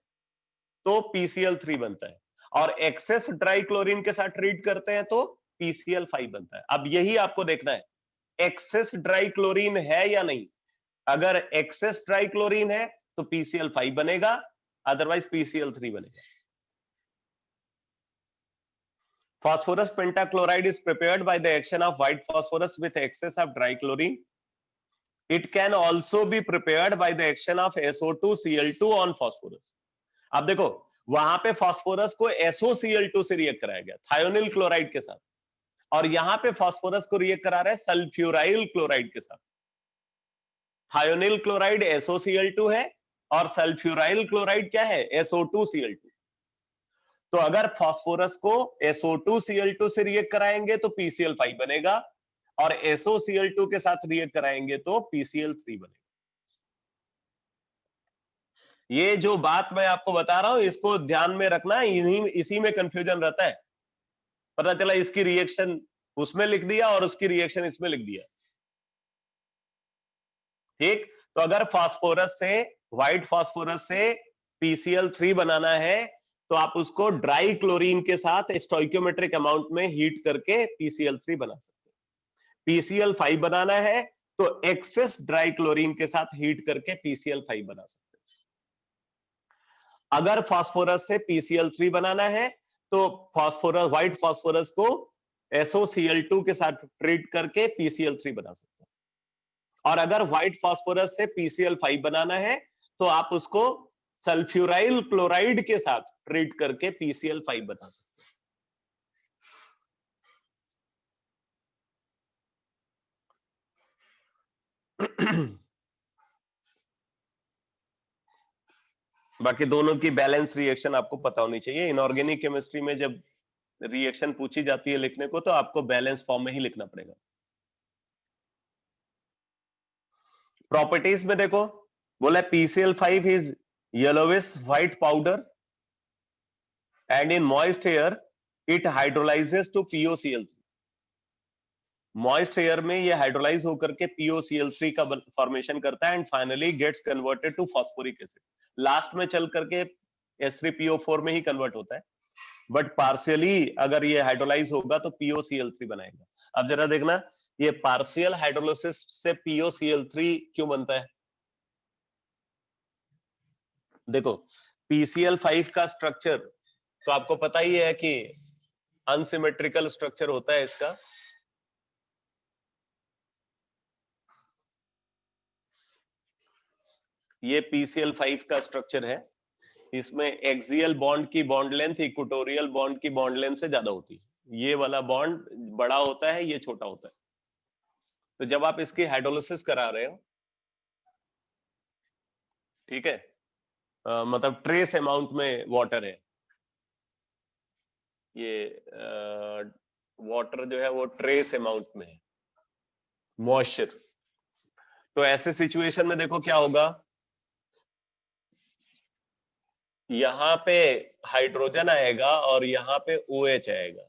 तो PCl3 बनता है, और एक्सेस ड्राई क्लोरीन के साथ ट्रीट करते हैं तो PCl5 बनता है। अब यही आपको देखना है, एक्सेस ड्राई क्लोरीन है या नहीं। अगर एक्सेस ड्राई क्लोरीन है तो PCl5 बनेगा, अदरवाइज PCl3 बनेगा। Phosphorus pentachloride is prepared by the action of white phosphorus with excess of dry chlorine. It can also be prepared by the action of SO2Cl2 on phosphorus. अब देखो, वहां पे phosphorus को SOCl2 से react कराया गया thionyl chloride के साथ, और यहां पे फास्फोरस को रिएक्ट करा रहा है सल्फ्यूराइल क्लोराइड के साथ। थायोनिल क्लोराइड SOCl2 है और सल्फ्यूराइल क्लोराइड क्या है, SO2Cl2। तो अगर फास्फोरस को SO2Cl2 से रिएक्ट कराएंगे तो PCl5 बनेगा, और SOCl2 के साथ रिएक्ट कराएंगे तो PCl3 बनेगा। ये जो बात मैं आपको बता रहा हूं इसको ध्यान में रखना, इसी में कंफ्यूजन रहता है। पता चला इसकी रिएक्शन उसमें लिख दिया और उसकी रिएक्शन इसमें लिख दिया। ठीक, तो अगर फास्फोरस से, व्हाइट फास्फोरस से PCl3 बनाना है तो आप उसको ड्राई क्लोरीन के साथ स्टोइकियोमेट्रिक अमाउंट में हीट करके PCl3 बना सकते हैं। PCl5 बनाना है तो एक्सेस ड्राई क्लोरीन के साथ हीट करके PCl5 बना सकते हैं। अगर फास्फोरस से PCl3 बनाना है तो फास्फोरस, व्हाइट फास्फोरस को SOCl2 के साथ ट्रीट करके PCl3 बना सकते हैं। और अगर व्हाइट फास्फोरस से PCl5 बनाना है तो आप उसको सल्फ्यूराइल क्लोराइड के साथ ट्रीट करके PCl5 बना सकते हैं। बाकी दोनों की बैलेंस रिएक्शन आपको पता होनी चाहिए। इनऑर्गेनिक केमिस्ट्री में जब रिएक्शन पूछी जाती है लिखने को तो आपको बैलेंस फॉर्म में ही लिखना पड़ेगा। प्रॉपर्टीज में देखो, बोला PCl5 is yellowish white powder and in moist air it hydrolyses to POCl3। Moist air में ये हाइड्रोलाइज होकर के POCl3 का फॉर्मेशन करता है and finally gets converted to phosphoric acid. Last में चल करके H3PO4 में ही कन्वर्ट होता है, बट पार्शियली अगर ये हाइड्रोलाइज होगा तो POCl3 बनाएगा। अब जरा देखना, ये पार्शियल हाइड्रोलिसिस से POCl3 क्यों बनता है? देखो, PCl5 का स्ट्रक्चर तो आपको पता ही है कि अनसिमेट्रिकल स्ट्रक्चर होता है इसका। ये PCl5 का स्ट्रक्चर है, इसमें एक्सियल बॉन्ड की बॉन्ड लेंथ इक्वेटोरियल बॉन्ड की बॉन्ड लेंथ से ज्यादा होती है। ये वाला बॉन्ड बड़ा होता है, ये छोटा होता है। तो जब आप इसकी हाइड्रोलिसिस करा रहे हो, ठीक है, मतलब ट्रेस अमाउंट में वाटर है, ये वाटर जो है वो ट्रेस अमाउंट में है, मॉइस्चर। तो ऐसे सिचुएशन में देखो क्या होगा, यहाँ पे हाइड्रोजन आएगा और यहाँ पे OH आएगा,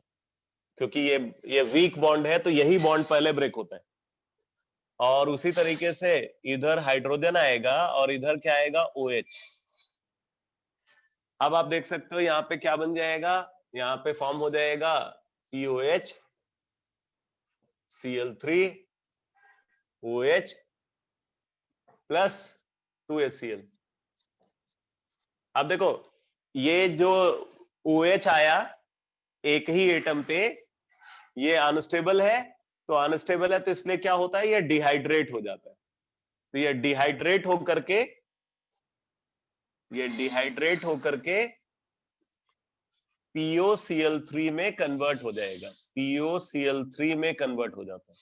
क्योंकि ये वीक बॉन्ड है, तो यही बॉन्ड पहले ब्रेक होता है। और उसी तरीके से इधर हाइड्रोजन आएगा और इधर क्या आएगा, OH। अब आप देख सकते हो यहाँ पे क्या बन जाएगा, यहाँ पे फॉर्म हो जाएगा COH Cl3 OH plus 2HCl। अब देखो, ये जो OH आया एक ही एटम पे, ये अनस्टेबल है, तो अनस्टेबल है तो इसलिए क्या होता है, ये डिहाइड्रेट हो जाता है। तो ये डिहाइड्रेट होकर के POCl3 में कन्वर्ट हो जाएगा, POCl3 में कन्वर्ट हो जाता है।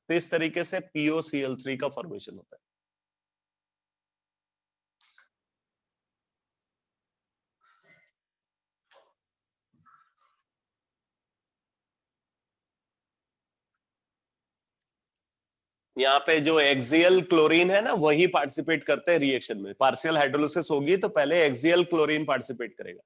तो इस तरीके से POCl3 का फॉर्मेशन होता है। यहाँ पे जो एक्सियल क्लोरीन है ना, वही पार्टिसिपेट करते हैं रिएक्शन में। पार्शियल हाइड्रोलिसिस होगी तो पहले एक्सियल क्लोरीन पार्टिसिपेट करेगा।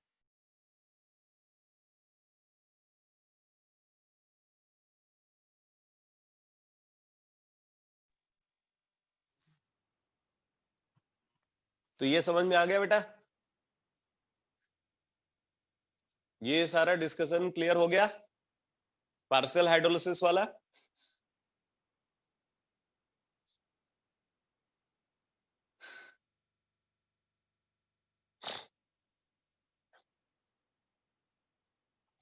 तो ये समझ में आ गया बेटा? ये सारा डिस्कशन क्लियर हो गया पार्शियल हाइड्रोलिसिस वाला?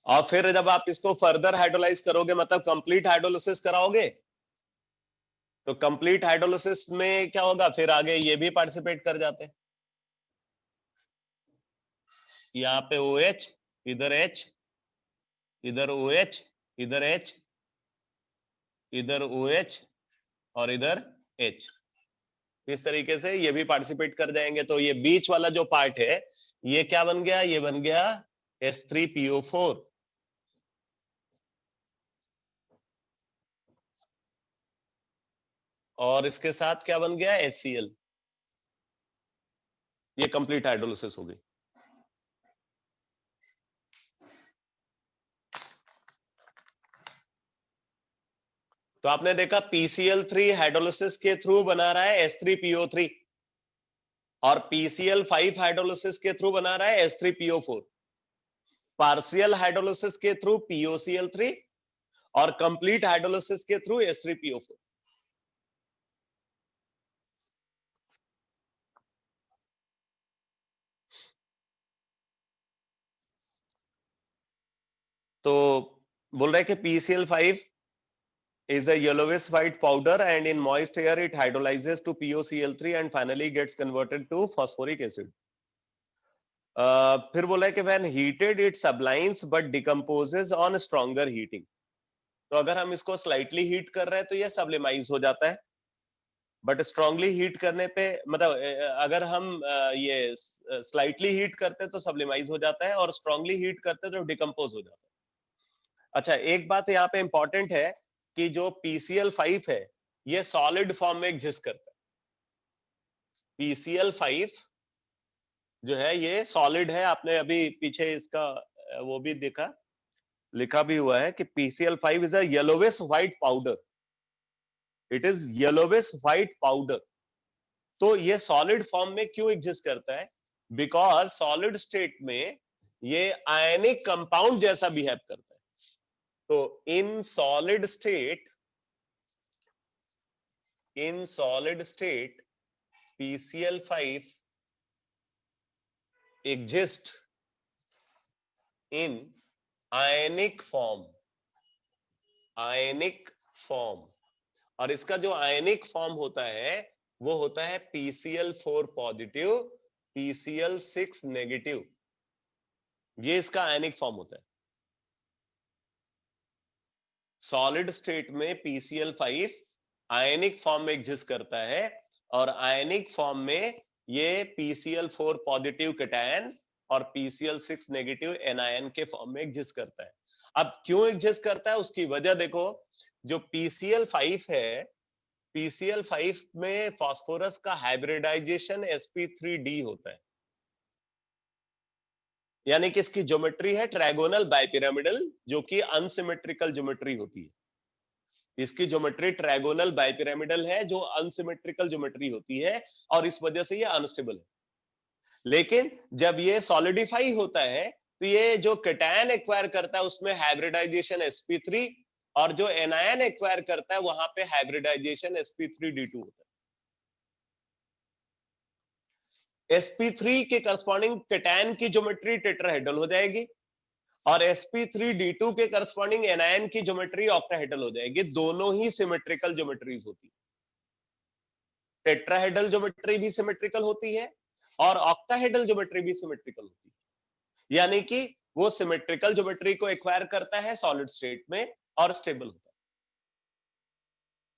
और फिर जब आप इसको फर्दर हाइड्रोलाइज करोगे, मतलब कंप्लीट हाइड्रोलिसिस कराओगे, तो कंप्लीट हाइड्रोलिसिस में क्या होगा, फिर आगे ये भी पार्टिसिपेट कर जाते हैं। यहाँ पे OH, इधर H, इधर OH, इधर H, इधर OH और इधर H। इस तरीके से ये भी पार्टिसिपेट कर जाएंगे। तो ये बीच वाला जो पार्ट है, ये क्या बन गया, ये बन गया H3PO4। और इसके साथ क्या बन गया, HCl। ये कंप्लीट हाइड्रोलिसिस हो गई। तो आपने देखा PCl3 हाइड्रोलिसिस के थ्रू बना रहा है H3PO3 और PCl5 हाइड्रोलिसिस के थ्रू बना रहा है H3PO4। पार्शियल हाइड्रोलिसिस के थ्रू POCl3 और कंप्लीट हाइड्रोलिसिस के थ्रू H3PO4। तो बोल रहे हैं कि PCl5 is a yellowish white powder and in moist air it hydrolyzes to POCl3 and finally gets converted to phosphoric acid. फिर बोला है कि when heated it sublimes but decomposes on stronger heating. तो अगर हम इसको स्लाइटली हीट कर रहे हैं तो ये सब्लिमाइज हो जाता है, बट स्ट्रांगली हीट करने पे, मतलब अगर हम ये स्लाइटली हीट करते तो सब्लिमाइज हो जाता है और स्ट्रांगली हीट करते तो डिकम्पोज हो जाता है। अच्छा, एक बात यहाँ पे इंपॉर्टेंट है कि जो PCl5 है ये सॉलिड फॉर्म में एग्जिस्ट करता है। PCl5 जो है ये सॉलिड है। आपने अभी पीछे इसका वो भी देखा, लिखा भी हुआ है कि PCl5 is a yellowish white powder. It is yellowish white powder. तो ये सॉलिड फॉर्म में क्यों एग्जिस्ट करता है? बिकॉज सॉलिड स्टेट में ये आयनिक कंपाउंड जैसा बिहेव करता है। तो in solid state PCl5 exist in ionic form, और इसका जो आयनिक फॉर्म होता है वो होता है PCl4 पॉजिटिव PCl6 नेगेटिव। ये इसका आयनिक फॉर्म होता है। सॉलिड स्टेट में PCl5 आयनिक फॉर्म में एग्जिस्ट करता है, और आयनिक फॉर्म में ये PCl4 पॉजिटिव कैटायन और PCl6 नेगेटिव एनायन के फॉर्म में एग्जिस्ट करता है। अब क्यों एग्जिस्ट करता है उसकी वजह देखो। जो PCl5 है, PCl5 में फास्फोरस का हाइब्रिडाइजेशन sp3d होता है, यानी कि इसकी ज्योमेट्री है ट्रायगोनल बाइपिरामिडल, जो कि अनसिमेट्रिकल ज्योमेट्री होती है। इसकी ज्योमेट्री ट्रायगोनल बाइपिरामिडल है, जो अनसिमेट्रिकल ज्योमेट्री होती है, और इस वजह से ये अनस्टेबल है। लेकिन जब ये सॉलिडिफाई होता है तो ये जो कैटायन एक्वायर करता है उसमें हाइब्रिडाइजेशन sp3, और जो एनायन एक्वायर करता है वहां पे हाइब्रिडाइजेशन sp3d2 होता है। sp3 के करस्पॉन्डिंग कैटायन की ज्योमेट्री टेट्राहेड्रल हो जाएगी, और sp3d2 के करस्पॉन्डिंग एनायन की ज्योमेट्री ऑक्टाहेड्रल हो जाएगी। दोनों ही सिमेट्रिकल ज्योमेट्रीज होती है। टेट्राहेड्रल ज्योमेट्री भी सिमेट्रिकल होती है और ऑक्टाहेड्रल ज्योमेट्री भी सिमेट्रिकल होती है, यानी कि वो सिमेट्रिकल ज्योमेट्री को एक्वायर करता है सॉलिड स्टेट में और स्टेबल होता है।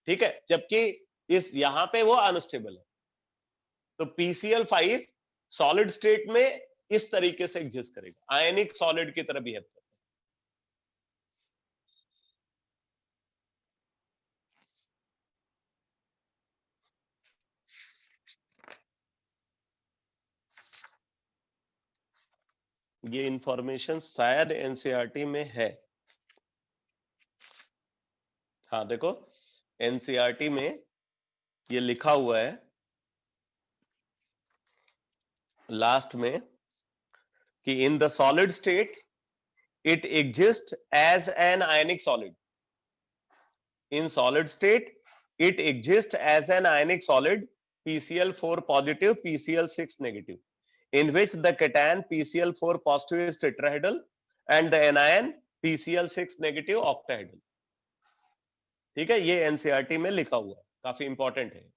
ठीक है, जबकि इस यहां पे वो अनस्टेबल है। तो PCl5 सॉलिड स्टेट में इस तरीके से एग्जिस्ट करेगा, आयनिक सॉलिड की तरह बिहेव करता है। ये इंफॉर्मेशन शायद एनसीईआरटी में है। हाँ देखो, एनसीईआरटी में ये लिखा हुआ है लास्ट में कि in the solid state it exists as an ionic solid. In solid state, it exists as an ionic solid PCl4 positive, PCl6 negative, in which the cation PCl4 positive is tetrahedral and the anion PCl6 negative octahedral. ठीक है, ये NCERT में लिखा हुआ है, काफी important है।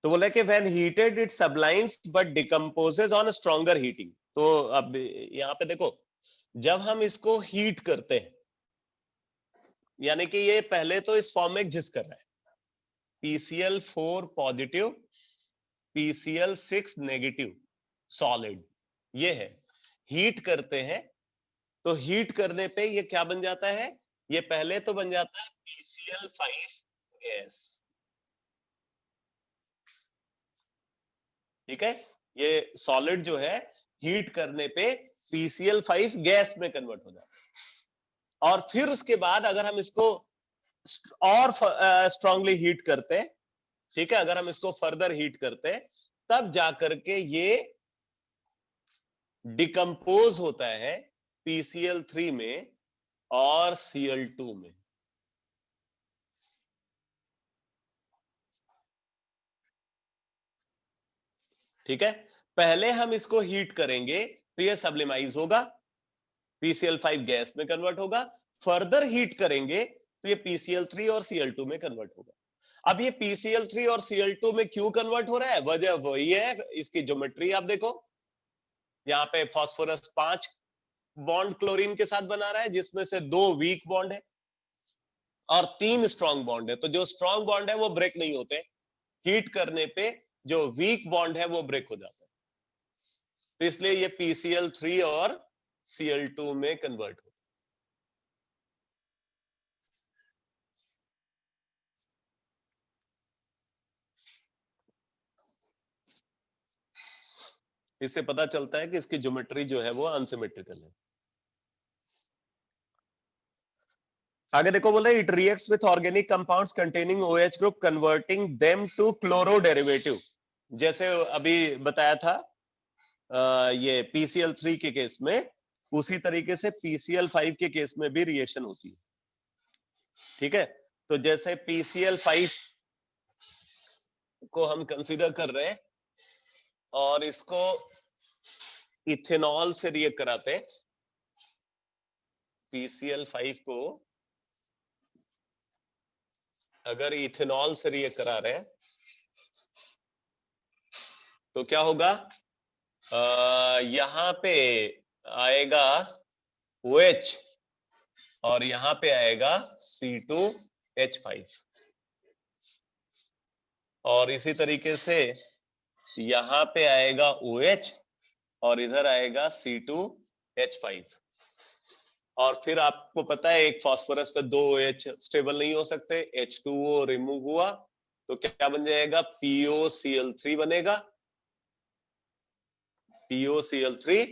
तो बोला कि when heated it sublimes but decomposes on stronger heating। तो अब यहाँ पे देखो, जब हम इसको हीट करते हैं, यानी कि ये पहले तो इस फॉर्म में एग्जिस्ट कर रहा है, PCl4 positive PCl6 negative solid, ये है। हीट करते हैं तो हीट करने पे ये क्या बन जाता है, ये पहले तो बन जाता है PCl5 गैस। ठीक है, ये सॉलिड जो है हीट करने पे PCl5 गैस में कन्वर्ट हो जाता है, और फिर उसके बाद अगर हम इसको और स्ट्रांगली हीट करते हैं, ठीक है, अगर हम इसको फर्दर हीट करते हैं, तब जाकर के ये डिकम्पोज होता है PCl3 में और Cl2 में। ठीक है, पहले हम इसको हीट करेंगे तो ये सब्लिमाइज होगा, PCl5 गैस में कन्वर्ट होगा, फर्दर हीट करेंगे तो ये PCl3 और Cl2 में कन्वर्ट होगा। अब ये PCl3 और Cl2 में क्यों कन्वर्ट हो रहा है, वजह वही है, इसकी ज्योमेट्री आप देखो, यहाँ पे फास्फोरस 5 बॉन्ड क्लोरीन के साथ बना रहा है, जिसमें से 2 वीक बॉन्ड है और 3 स्ट्रॉन्ग बॉन्ड है। तो जो स्ट्रॉन्ग बॉन्ड है वो ब्रेक नहीं होते, हीट करने पे जो वीक बॉन्ड है वो ब्रेक हो जाता है, तो इसलिए ये PCl3 और Cl2 में कन्वर्ट हो। इससे पता चलता है कि इसकी ज्योमेट्री जो है वो अनसिमेट्रिकल है। आगे देखो, बोला it reacts with organic compounds containing OH group converting them two chloro derivative. जैसे अभी बताया था ये PCl3 के केस में, उसी तरीके से PCl5 के केस में भी रिएक्शन होती है। ठीक है, तो जैसे PCl5 को हम कंसीडर कर रहे हैं और इसको इथेनॉल से रिएक्ट कराते हैं, PCl5 को अगर इथेनॉल से रिएक्ट करा रहे हैं तो क्या होगा, यहां पे आएगा OH और यहां पे आएगा C2H5, और इसी तरीके से यहां पे आएगा OH और इधर आएगा C2H5। और फिर आपको पता है एक फास्फोरस पे दो OH स्टेबल नहीं हो सकते, H2O रिमूव हुआ तो क्या बन जाएगा, POCl3 बनेगा, POCl3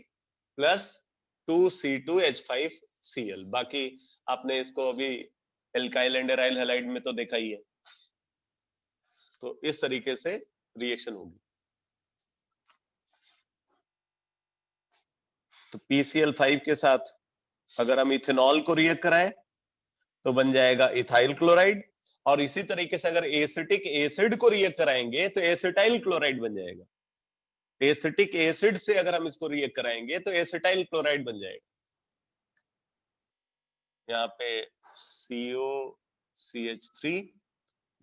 प्लस 2C2H5Cl। बाकी आपने इसको अभी एल्काइल एंड एराइल हैलाइड में तो देखा ही है। तो इस तरीके से रिएक्शन होगी। तो PCl5 के साथ अगर हम इथेनॉल को रिएक्ट कराएं तो बन जाएगा इथाइल क्लोराइड, और इसी तरीके से अगर एसिटिक एसिड को रिएक्ट कराएंगे तो एसिटाइल क्लोराइड बन जाएगा। एसिटिक एसिड से अगर हम इसको रिएक्ट कराएंगे तो एसिटाइल क्लोराइड बन जाएगा। यहाँ पे COCH3,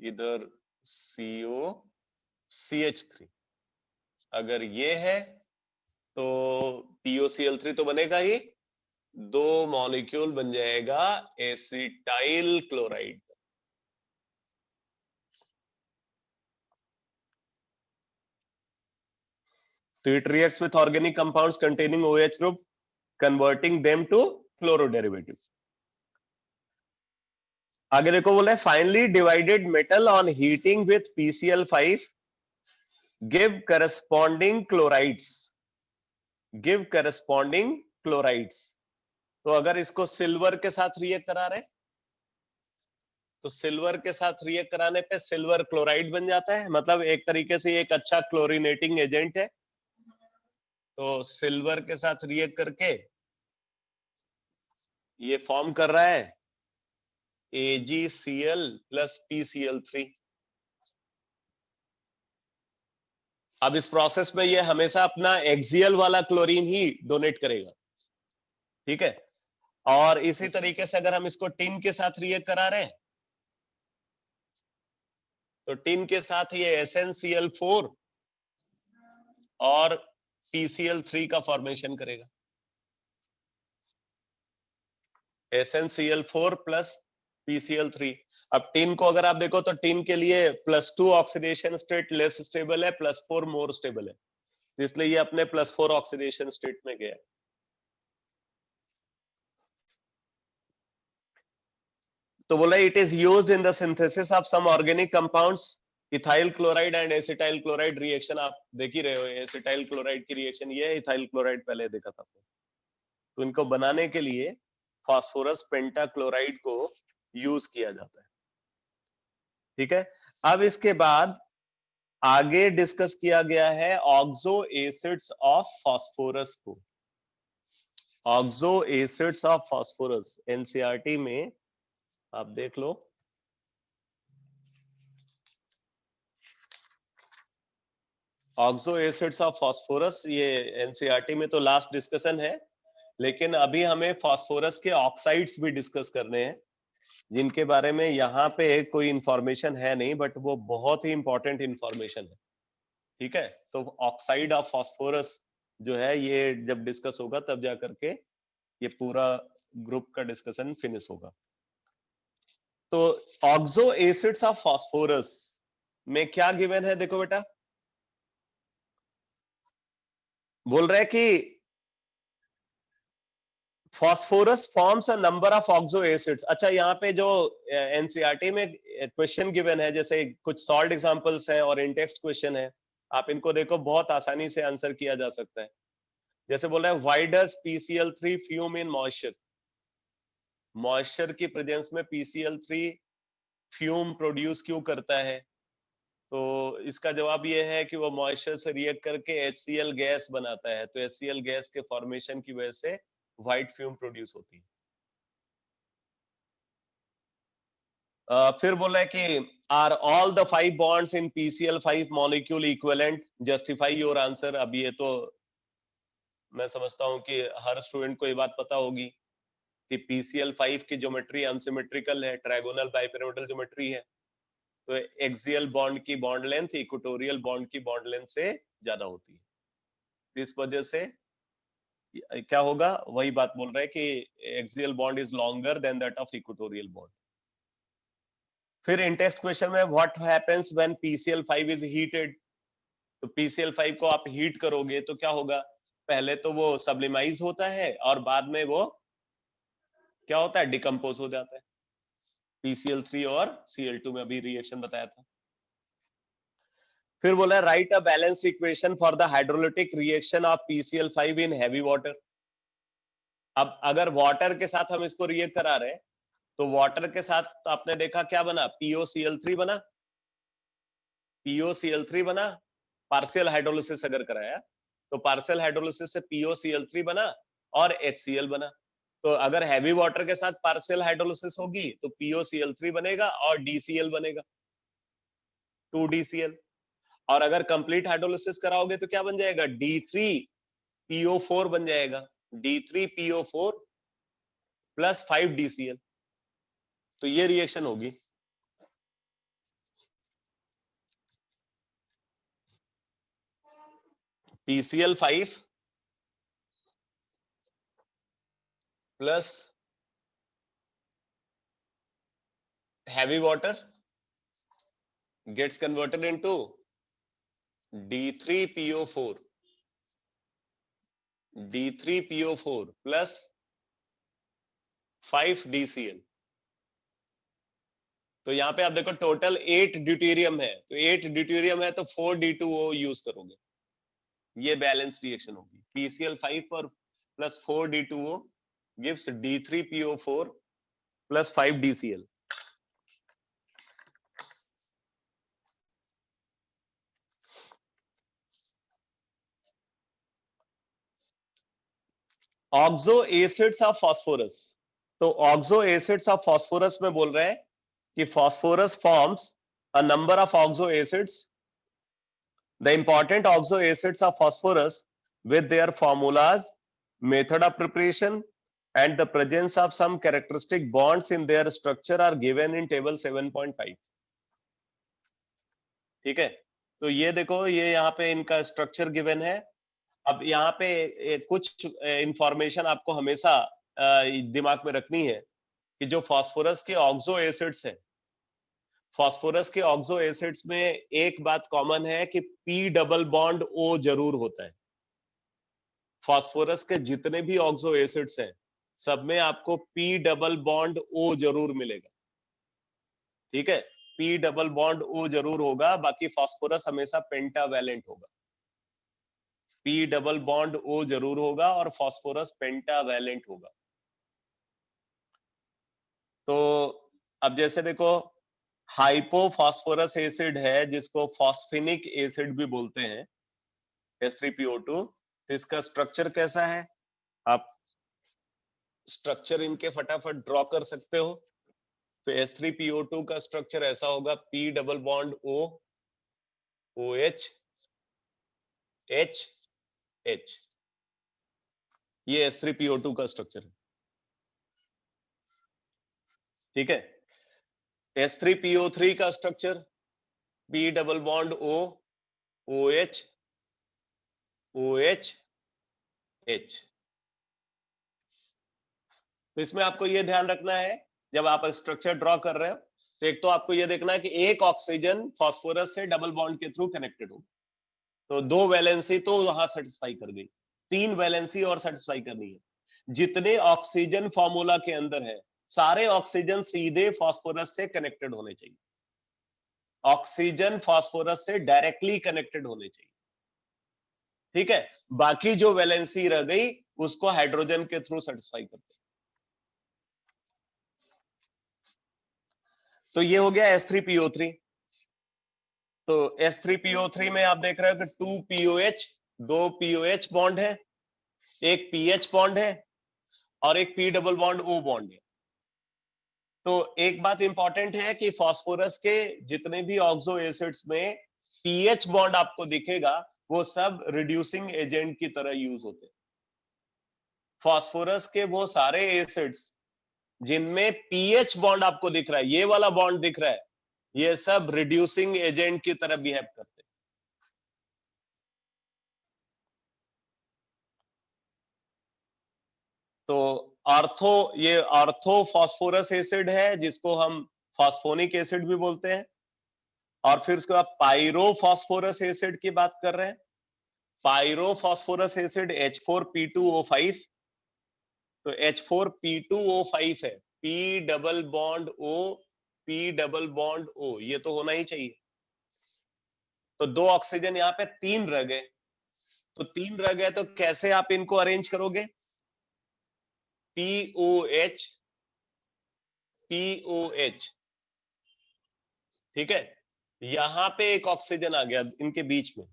इधर COCH3, अगर ये है तो POCl3 तो बनेगा ही, दो मॉलिक्यूल बन जाएगा एसिटाइल क्लोराइड। तो it reacts with organic compounds containing OH group converting them to chloroDerivative। आगे देखो, बोला है finely divided metal on heating with PCl5 give corresponding chlorides, give corresponding chlorides। तो अगर इसको सिल्वर के साथ रिएक्ट करा रहे तो सिल्वर के साथ रिएक्ट कराने पे सिल्वर क्लोराइड बन जाता है, मतलब एक तरीके से एक अच्छा क्लोरीनेटिंग एजेंट है। तो सिल्वर के साथ रिएक्ट करके ये फॉर्म कर रहा है AgCl प्लस PCl3। अब इस प्रोसेस में ये हमेशा अपना एक्सियल वाला क्लोरीन ही डोनेट करेगा, ठीक है। और इसी तरीके से अगर हम इसको टिन के साथ रिएक्ट करा रहे हैं तो टिन के साथ ये SnCl4 और PCl3 का फॉर्मेशन करेगा, SnCl4 प्लस PCl3। अब टिन को अगर आप देखो तो टिन के लिए +2 ऑक्सीडेशन स्टेट लेस स्टेबल है, +4 मोर स्टेबल है, इसलिए ये अपने +4 ऑक्सीडेशन स्टेट में गया। तो बोला it is used in the synthesis of some organic compounds, ethyl chloride and acetyl chloride reaction. आप देख ही रहे हो एसिटाइल क्लोराइड की रिएक्शन ये है, इथाइल क्लोराइड पहले देखा था। तो इनको बनाने के लिए फास्फोरस पेंटाक्लोराइड को यूज किया जाता है, ठीक है। अब इसके बाद आगे डिस्कस किया गया है ऑक्सो एसिड्स ऑफ फास्फोरस को। Oxo acids of phosphorus NCERT में आप देख लो, ऑक्सो एसिड्स ऑफ फास्फोरस, ये एनसीईआरटी में तो लास्ट डिस्कशन है, लेकिन अभी हमें फास्फोरस के ऑक्साइड्स भी डिस्कस करने हैं, जिनके बारे में यहाँ पे कोई इंफॉर्मेशन है नहीं, बट वो बहुत ही इंपॉर्टेंट इंफॉर्मेशन है, ठीक है। तो ऑक्साइड ऑफ फास्फोरस जो है ये जब डिस्कस होगा तब जा करके ये पूरा ग्रुप का डिस्कशन फिनिश होगा। तो ऑक्सो एसिड्स ऑफ फास्फोरस में क्या गिवन है, देखो बेटा, बोल रहे हैं कि phosphorus forms a number of oxo acids. अच्छा, यहाँ पे जो एनसीईआरटी में क्वेश्चन गिवन है, जैसे कुछ सॉल्व एग्जांपल्स हैं और इन टेक्स्ट क्वेश्चन है, आप इनको देखो, बहुत आसानी से आंसर किया जा सकता है। जैसे बोल रहा है why does PCl3 fume in moisture, moisture की प्रेजेंस में PCl3 फ्यूम प्रोड्यूस क्यों करता है? तो इसका जवाब ये है कि वो मॉइस्चर से रिएक्ट करके HCl गैस बनाता है, तो HCl गैस के फॉर्मेशन की वजह से व्हाइट फ्यूम प्रोड्यूस होती है। फिर बोला है कि are all the 5 bonds in PCl5 molecule equivalent? Justify your answer. अब ये तो मैं समझता हूं कि हर स्टूडेंट को ये बात पता होगी कि PCl5 की ज्योमेट्री अनसिमेट्रिकल है, ट्रायगोनल बाइपिरामिडल ज्योमेट्री है, तो एक्सियल बॉन्ड की बॉन्ड लेंथ इक्वेटोरियल बॉन्ड की बॉन्ड लेंथ से ज्यादा होती है। तो इस वजह से क्या होगा, वही बात बोल रहे हैं कि axial bond is longer than that of equatorial bond. फिर इन टेस्ट क्वेश्चन में what happens when PCl5 is heated? तो PCl5 को आप हीट करोगे तो क्या होगा, पहले तो वो सब्लिमाइज होता है और बाद में वो क्या होता है, डिकम्पोज हो जाता है। PCl3 और Cl2 में अभी रिएक्शन बताया था। फिर बोला right a balance equation for the hydrolytic reaction of PCl5 in heavy water. अब अगर वाटर के साथ हम इसको रिएक्ट करा रहे हैं तो वाटर के साथ तो आपने देखा क्या बना, POCl3 बना, POCl3 बना, पार्शियल हाइड्रोलिसिस अगर कराया तो पार्शियल हाइड्रोलिसिस से POCl3 बना और HCl बना। तो अगर हैवी वाटर के साथ पार्शियल हाइड्रोलिसिस होगी तो POCl3 बनेगा और DCl बनेगा, 2DCl। और अगर कंप्लीट हाइड्रोलिसिस कराओगे तो क्या बन जाएगा, D3PO4 बन जाएगा, D3PO4 प्लस 5DCl। तो ये रिएक्शन होगी। PCl5 plus heavy water gets converted into D3PO4 plus 5DCl। तो यहाँ पे आप देखो टोटल 8 ड्यूटेरियम है, तो 8 ड्यूटेरियम है तो 4D2O यूज करोगे, ये बैलेंस रिएक्शन होगी। PCl5 पर plus 4D2O gives D3PO4 plus 5DCl। Oxo acids of phosphorus. तो ऑक्सो एसिड्स ऑफ फास्फोरस में बोल रहे हैं कि phosphorus forms a number of oxo acids, the important oxo acids of phosphorus with their formulas, method of preparation and the presence of some characteristic bonds in their structure are given in table 7.5। ठीक है, तो ये देखो ये यहाँ पे इनका structure given है। अब यहाँ पे कुछ इंफॉर्मेशन आपको हमेशा दिमाग में रखनी है कि जो फास्फोरस के ऑक्सो एसिड्स है, फास्फोरस के ऑक्सो एसिड्स में एक बात कॉमन है कि पी डबल बॉन्ड ओ जरूर होता है। फास्फोरस के जितने भी ऑक्सो एसिड्स हैं सब में आपको पी डबल बॉन्ड ओ जरूर मिलेगा। ठीक है, पी डबल बॉन्ड ओ जरूर होगा, बाकी फास्फोरस हमेशा पेंटावैलेंट होगा। पी डबल बॉन्ड ओ जरूर होगा और फास्फोरस पेंटावैलेंट होगा। तो अब जैसे देखो हाइपोफॉस्फोरस एसिड है जिसको फॉस्फेनिक एसिड भी बोलते हैं, H3PO2। तो इसका स्ट्रक्चर कैसा है, आप स्ट्रक्चर इनके फटाफट ड्रॉ कर सकते हो। तो H3PO2 का स्ट्रक्चर ऐसा होगा, P double bond O, OH, H, H। ये H3PO2 का स्ट्रक्चर है। ठीक है, H3PO3 का structure P double bond O, OH, OH, H। तो इसमें आपको ये ध्यान रखना है जब आप स्ट्रक्चर ड्रॉ कर रहे हो, तो एक तो आपको ये देखना है कि एक ऑक्सीजन फास्फोरस से डबल बॉन्ड के थ्रू कनेक्टेड हो, तो 2 वैलेंसी तो वहां सेटिस्फाई कर गई, 3 वैलेंसी और सेटिस्फाई करनी है। जितने ऑक्सीजन फॉर्मूला के अंदर है सारे ऑक्सीजन सीधे फास्फोरस से कनेक्टेड होने चाहिए, ऑक्सीजन फास्फोरस से डायरेक्टली कनेक्टेड होने चाहिए। ठीक है, बाकी जो वैलेंसी रह गई उसको हाइड्रोजन के थ्रू सेटिस्फाई करते हैं। तो ये हो गया S3PO3। तो S3PO3 में आप देख रहे हो कि 2 POH, 2 POH बॉन्ड है, एक PH बॉन्ड है और एक P double bond O bond है। तो एक बात इंपॉर्टेंट है कि फास्फोरस के जितने भी ऑक्सो एसिड्स में पीएच बॉन्ड आपको दिखेगा वो सब रिड्यूसिंग एजेंट की तरह यूज होते हैं। फास्फोरस के वो सारे एसिड्स जिनमें पीएच बॉन्ड आपको दिख रहा है, ये वाला बॉन्ड दिख रहा है, ये सब रिड्यूसिंग एजेंट की तरह बिहेव करते हैं। तो ये ऑर्थो फास्फोरस एसिड है जिसको हम फास्फोनिक एसिड भी बोलते हैं। और फिर उसके बाद पायरोफॉस्फोरस एसिड की बात कर रहे हैं। पायरोफॉस्फोरस एसिड H4P2O5। तो H4P2O5 है, P double bond O, P double bond O, ये तो होना ही चाहिए। तो 2 ऑक्सीजन यहाँ पे 3 रह गए। तो 3 रह गए तो कैसे आप इनको अरेंज करोगे? POH, POH, ठीक है। यहां पे एक ऑक्सीजन आ गया इनके बीच में,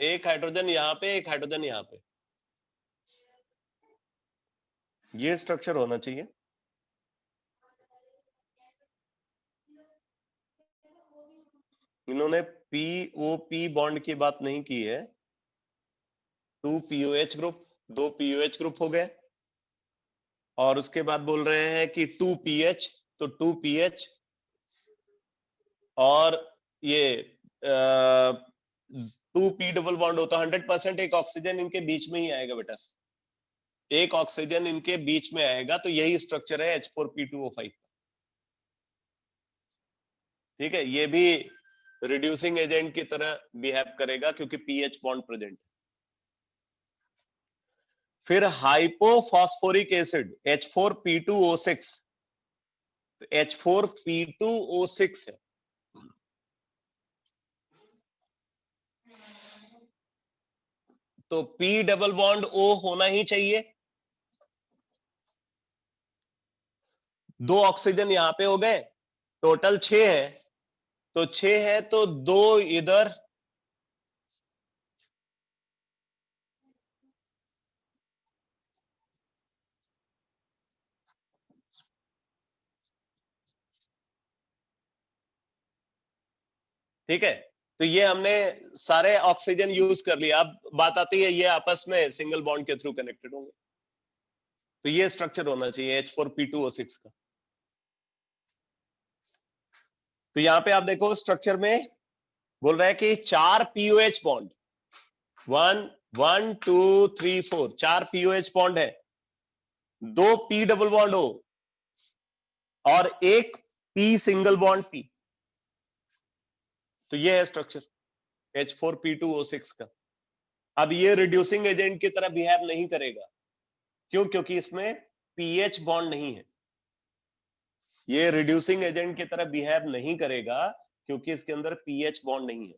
एक हाइड्रोजन यहां पे, एक हाइड्रोजन यहां पे, ये स्ट्रक्चर होना चाहिए। इन्होंने POP बॉन्ड की बात नहीं की है। 2 POH ग्रुप, 2 POH ग्रुप हो गए और उसके बाद बोल रहे हैं कि 2 PH, तो 2 PH और ये 2 P डबल बॉन्ड हो तो 100% एक ऑक्सीजन इनके बीच में ही आएगा बेटा, एक ऑक्सीजन इनके बीच में आएगा। तो यही स्ट्रक्चर है H4P2O5। ठीक है, ये भी रिड्यूसिंग एजेंट की तरह बिहेव करेगा क्योंकि पीएच बॉन्ड प्रेजेंट है। फिर हाइपोफॉस्फोरिक एसिड H4P2O6, तो H4P2O6 है। तो P डबल बॉन्ड O होना ही चाहिए। 2 ऑक्सीजन यहां पे हो गए, टोटल 6 है। तो 6 है तो 2 इधर, ठीक है। तो ये हमने सारे ऑक्सीजन यूज कर लिया। अब बात आती है ये आपस में सिंगल बॉन्ड के थ्रू कनेक्टेड होंगे। तो ये स्ट्रक्चर होना चाहिए H4P2O6 का। तो यहां पे आप देखो स्ट्रक्चर में बोल रहा है कि 4 POH बॉन्ड, 1 1 2 3 4, 4 POH बॉन्ड है, 2 P डबल बॉन्ड O और एक P सिंगल बॉन्ड P। तो ये है स्ट्रक्चर H4P2O6 का। अब ये रिड्यूसिंग एजेंट की तरह बिहेव नहीं करेगा। क्यों? क्योंकि इसमें पीएच बॉन्ड नहीं है। ये रिड्यूसिंग एजेंट की तरह बिहेव नहीं करेगा क्योंकि इसके अंदर पीएच बॉन्ड नहीं है।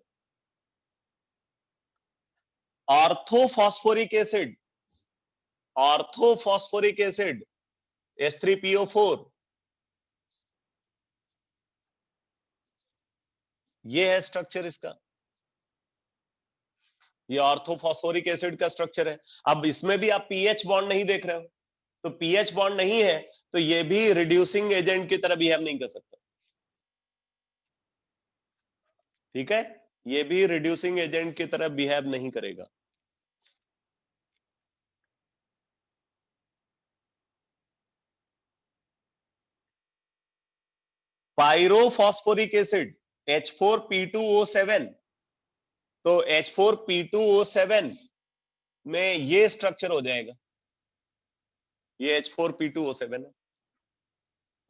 Orthophosphoric acid, orthophosphoric acid H3PO4, ये है स्ट्रक्चर इसका। ये ऑर्थोफॉस्फोरिक एसिड का स्ट्रक्चर है। अब इसमें भी आप पीएच बॉन्ड नहीं देख रहे हो, तो पीएच बॉन्ड नहीं है तो ये भी रिड्यूसिंग एजेंट की तरह बिहेव नहीं कर सकता। ठीक है, ये भी रिड्यूसिंग एजेंट की तरह बिहेव नहीं करेगा। पायरोफॉस्फोरिक एसिड H4P2O7, तो H4P2O7 में ये स्ट्रक्चर हो जाएगा। ये H4P2O7 है,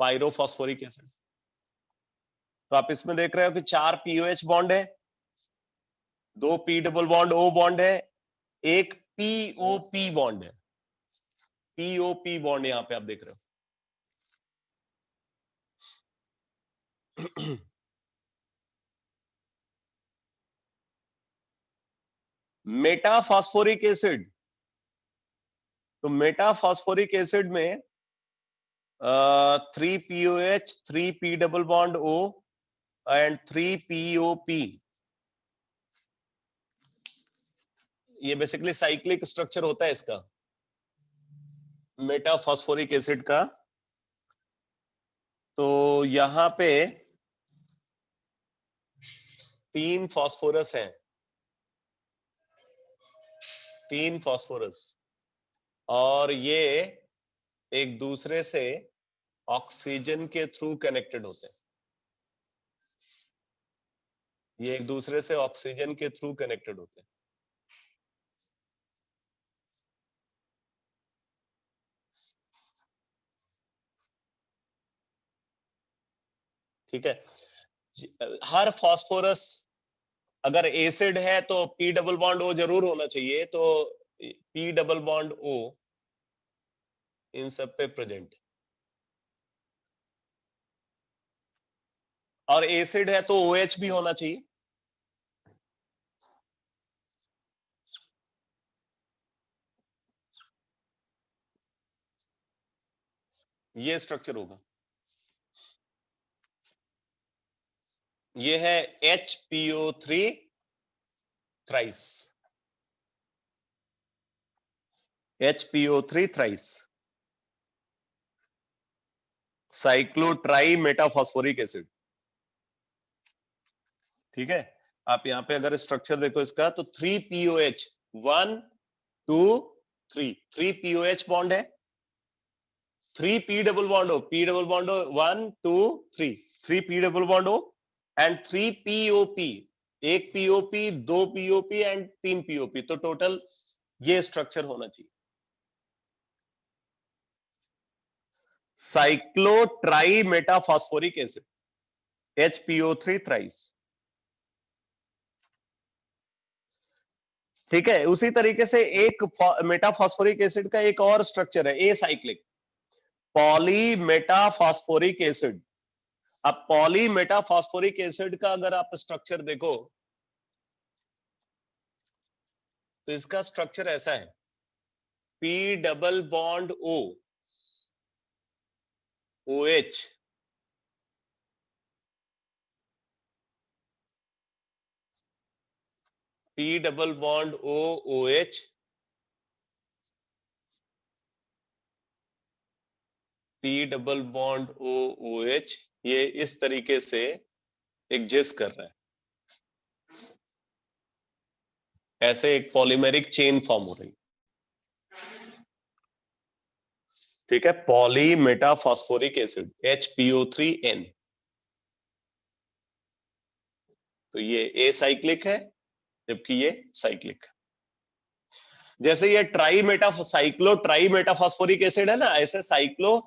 पायरोफॉस्फोरिक एसिड। तो आप इसमें देख रहे हो कि 4 POH बॉन्ड है, 2 P double bond O bond है, एक POP बॉन्ड है। POP बॉन्ड यहां पे आप देख रहे हो। मेटाफॉस्फोरिक एसिड तो मेटा फॉस्फोरिक एसिड में 3POH, 3P double bond O and 3POP, ये बेसिकली साइक्लिक स्ट्रक्चर होता है इसका, मेटा फॉस्फोरिक एसिड का। तो यहां पे 3 फॉस्फोरस हैं, 3 फॉस्फोरस, और ये एक दूसरे से ऑक्सीजन के थ्रू कनेक्टेड होते हैं। ये एक दूसरे से ऑक्सीजन के थ्रू कनेक्टेड होते हैं। ठीक है। हर फॉस्फोरस अगर एसिड है तो P डबल बॉन्ड O जरूर होना चाहिए, तो P डबल बॉन्ड O इन सब पे प्रेजेंट। और एसिड है तो OH भी होना चाहिए। ये स्ट्रक्चर होगा। ये है HPO3 thrice, HPO3 thrice, cyclotrimetaphosphoric acid. ठीक है, आप यहाँ पे अगर स्ट्रक्चर देखो इसका, तो 3POH, 1 2 3, 3POH बॉन्ड है, 3P double bond O, P double bond O, 1 2 3, 3P double bond O and 3POP, एक POP, 2 POP एंड 3 POP, तो टोटल ये स्ट्रक्चर होना चाहिए, साइक्लोट्राई मेटाफॉस्फोरिक एसिड, HPO3 थ्राइस। ठीक है, उसी तरीके से एक मेटाफॉस्फोरिक एसिड का एक और स्ट्रक्चर है, a cyclic, poly metaphosphoric acid. अब पॉली मेटाफॉस्फोरिक एसिड का अगर आप स्ट्रक्चर देखो, तो इसका स्ट्रक्चर ऐसा है, P double bond O, OH, P double bond O, OH, P double bond O, OH, ये इस तरीके से एग्जिस्ट कर रहा है, ऐसे एक पॉलीमेरिक चेन फॉर्म हो रही। ठीक है, पॉली मेटाफॉस्फोरिक एसिड HPO3N। तो ये ए साइक्लिक है, जबकि ये साइक्लिक। जैसे ये साइक्लो ट्राई मेटाफॉस्फोरिक एसिड है ना, ऐसे साइक्लो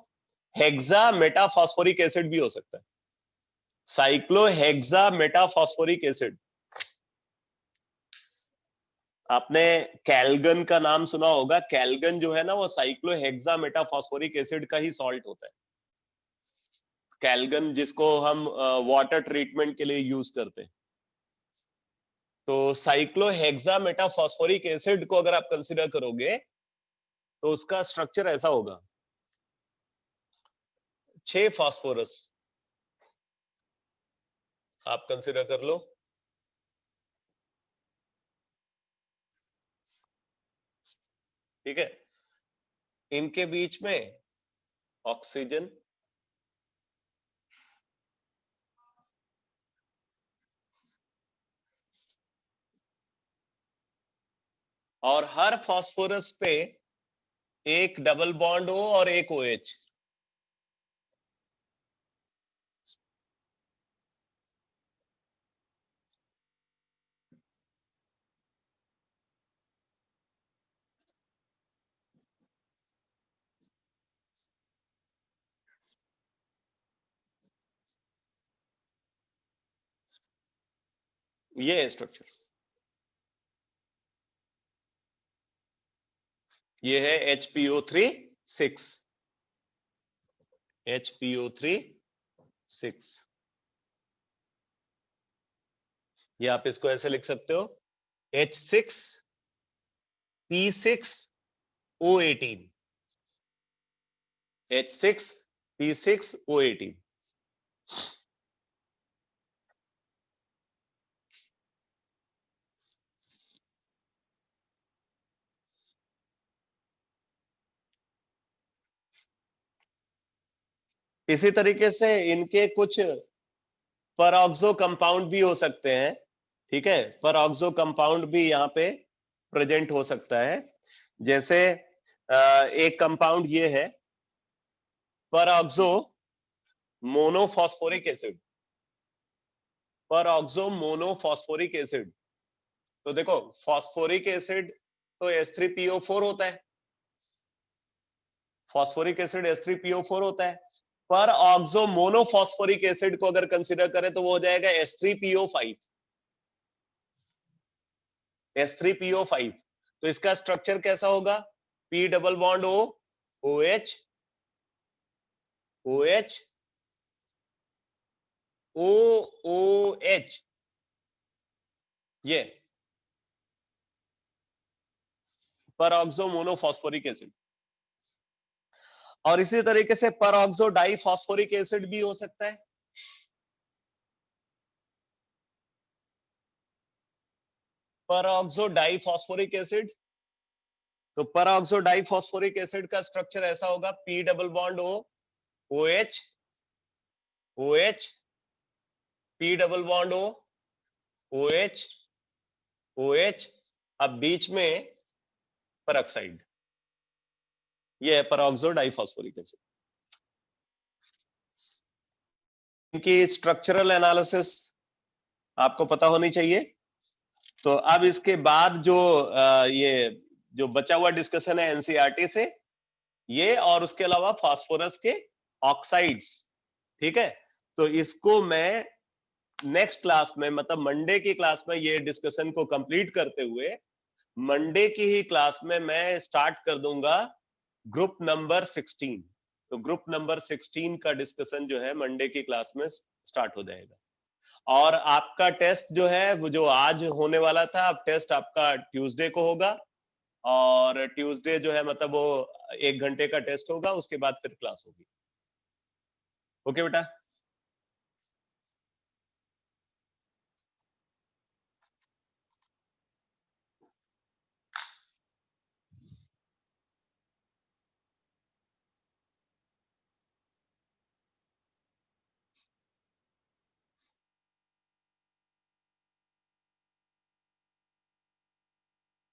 हेक्सा मेटाफॉस्फोरिक एसिड भी हो सकता है, साइक्लो हेक्सा मेटाफॉस्फोरिक एसिड। आपने कैलगन का नाम सुना होगा, कैलगन जो है ना वो साइक्लो हेक्सा मेटाफॉस्फोरिक एसिड का ही सॉल्ट होता है, कैलगन जिसको हम वाटर ट्रीटमेंट के लिए यूज करते हैं। तो साइक्लो हेक्सा मेटाफॉस्फोरिक एसिड को अगर आप कंसीडर करोगे तो उसका स्ट्रक्चर ऐसा होगा, 6 फास्फोरस आप कंसीडर कर लो, ठीक है, इनके बीच में ऑक्सीजन, और हर फास्फोरस पे एक डबल बॉन्ड O और एक OH। ये है स्ट्रक्चर, ये है HPO3 6, HPO3 6। ये आप इसको ऐसे लिख सकते हो, H6 P6 O18, H6P6O18। इसी तरीके से इनके कुछ परऑक्सो कंपाउंड भी हो सकते हैं, ठीक है, परऑक्सो कंपाउंड भी यहाँ पे प्रेजेंट हो सकता है। जैसे एक कंपाउंड ये है परऑक्सो मोनोफॉस्फोरिक एसिड, परऑक्सो मोनोफॉस्फोरिक एसिड। तो देखो फॉस्फोरिक एसिड तो H3PO4 होता है, फॉस्फोरिक एसिड H3PO4 होता है, पर ऑक्सो मोनोफॉस्फोरिक एसिड को अगर कंसीडर करें तो वो हो जाएगा H3PO5, H3PO5। तो इसका स्ट्रक्चर कैसा होगा, P double bond O, OH, OH, OOH, ये परऑक्सो मोनोफॉस्फोरिक एसिड। और इसी तरीके से परऑक्सो डाइफॉस्फोरिक एसिड भी हो सकता है, परऑक्सो डाइफॉस्फोरिक एसिड। तो परऑक्सो डाइफॉस्फोरिक एसिड का स्ट्रक्चर ऐसा होगा P double bond O, OH, OH, P double bond O, OH, OH, अब बीच में परऑक्साइड, ये है परऑक्सो डाइफॉस्फोरिक एसिड। इनकी स्ट्रक्चरल एनालिसिस आपको पता होनी चाहिए। तो अब इसके बाद जो ये जो बचा हुआ डिस्कशन है एनसीईआरटी से, ये और उसके अलावा फास्फोरस के ऑक्साइड्स, ठीक है, तो इसको मैं नेक्स्ट क्लास में, मतलब मंडे की क्लास में ये डिस्कशन को कंप्लीट करते हुए मंडे की ही क्लास में मैं स्टार्ट कर दूंगा ग्रुप नंबर 16। तो ग्रुप नंबर 16 का डिस्कशन जो है मंडे की क्लास में स्टार्ट हो जाएगा। और आपका टेस्ट जो है वो जो आज होने वाला था, अब टेस्ट आपका ट्यूसडे को होगा, और ट्यूसडे जो है मतलब वो 1 घंटे का टेस्ट होगा, उसके बाद फिर क्लास होगी। ओके बेटा।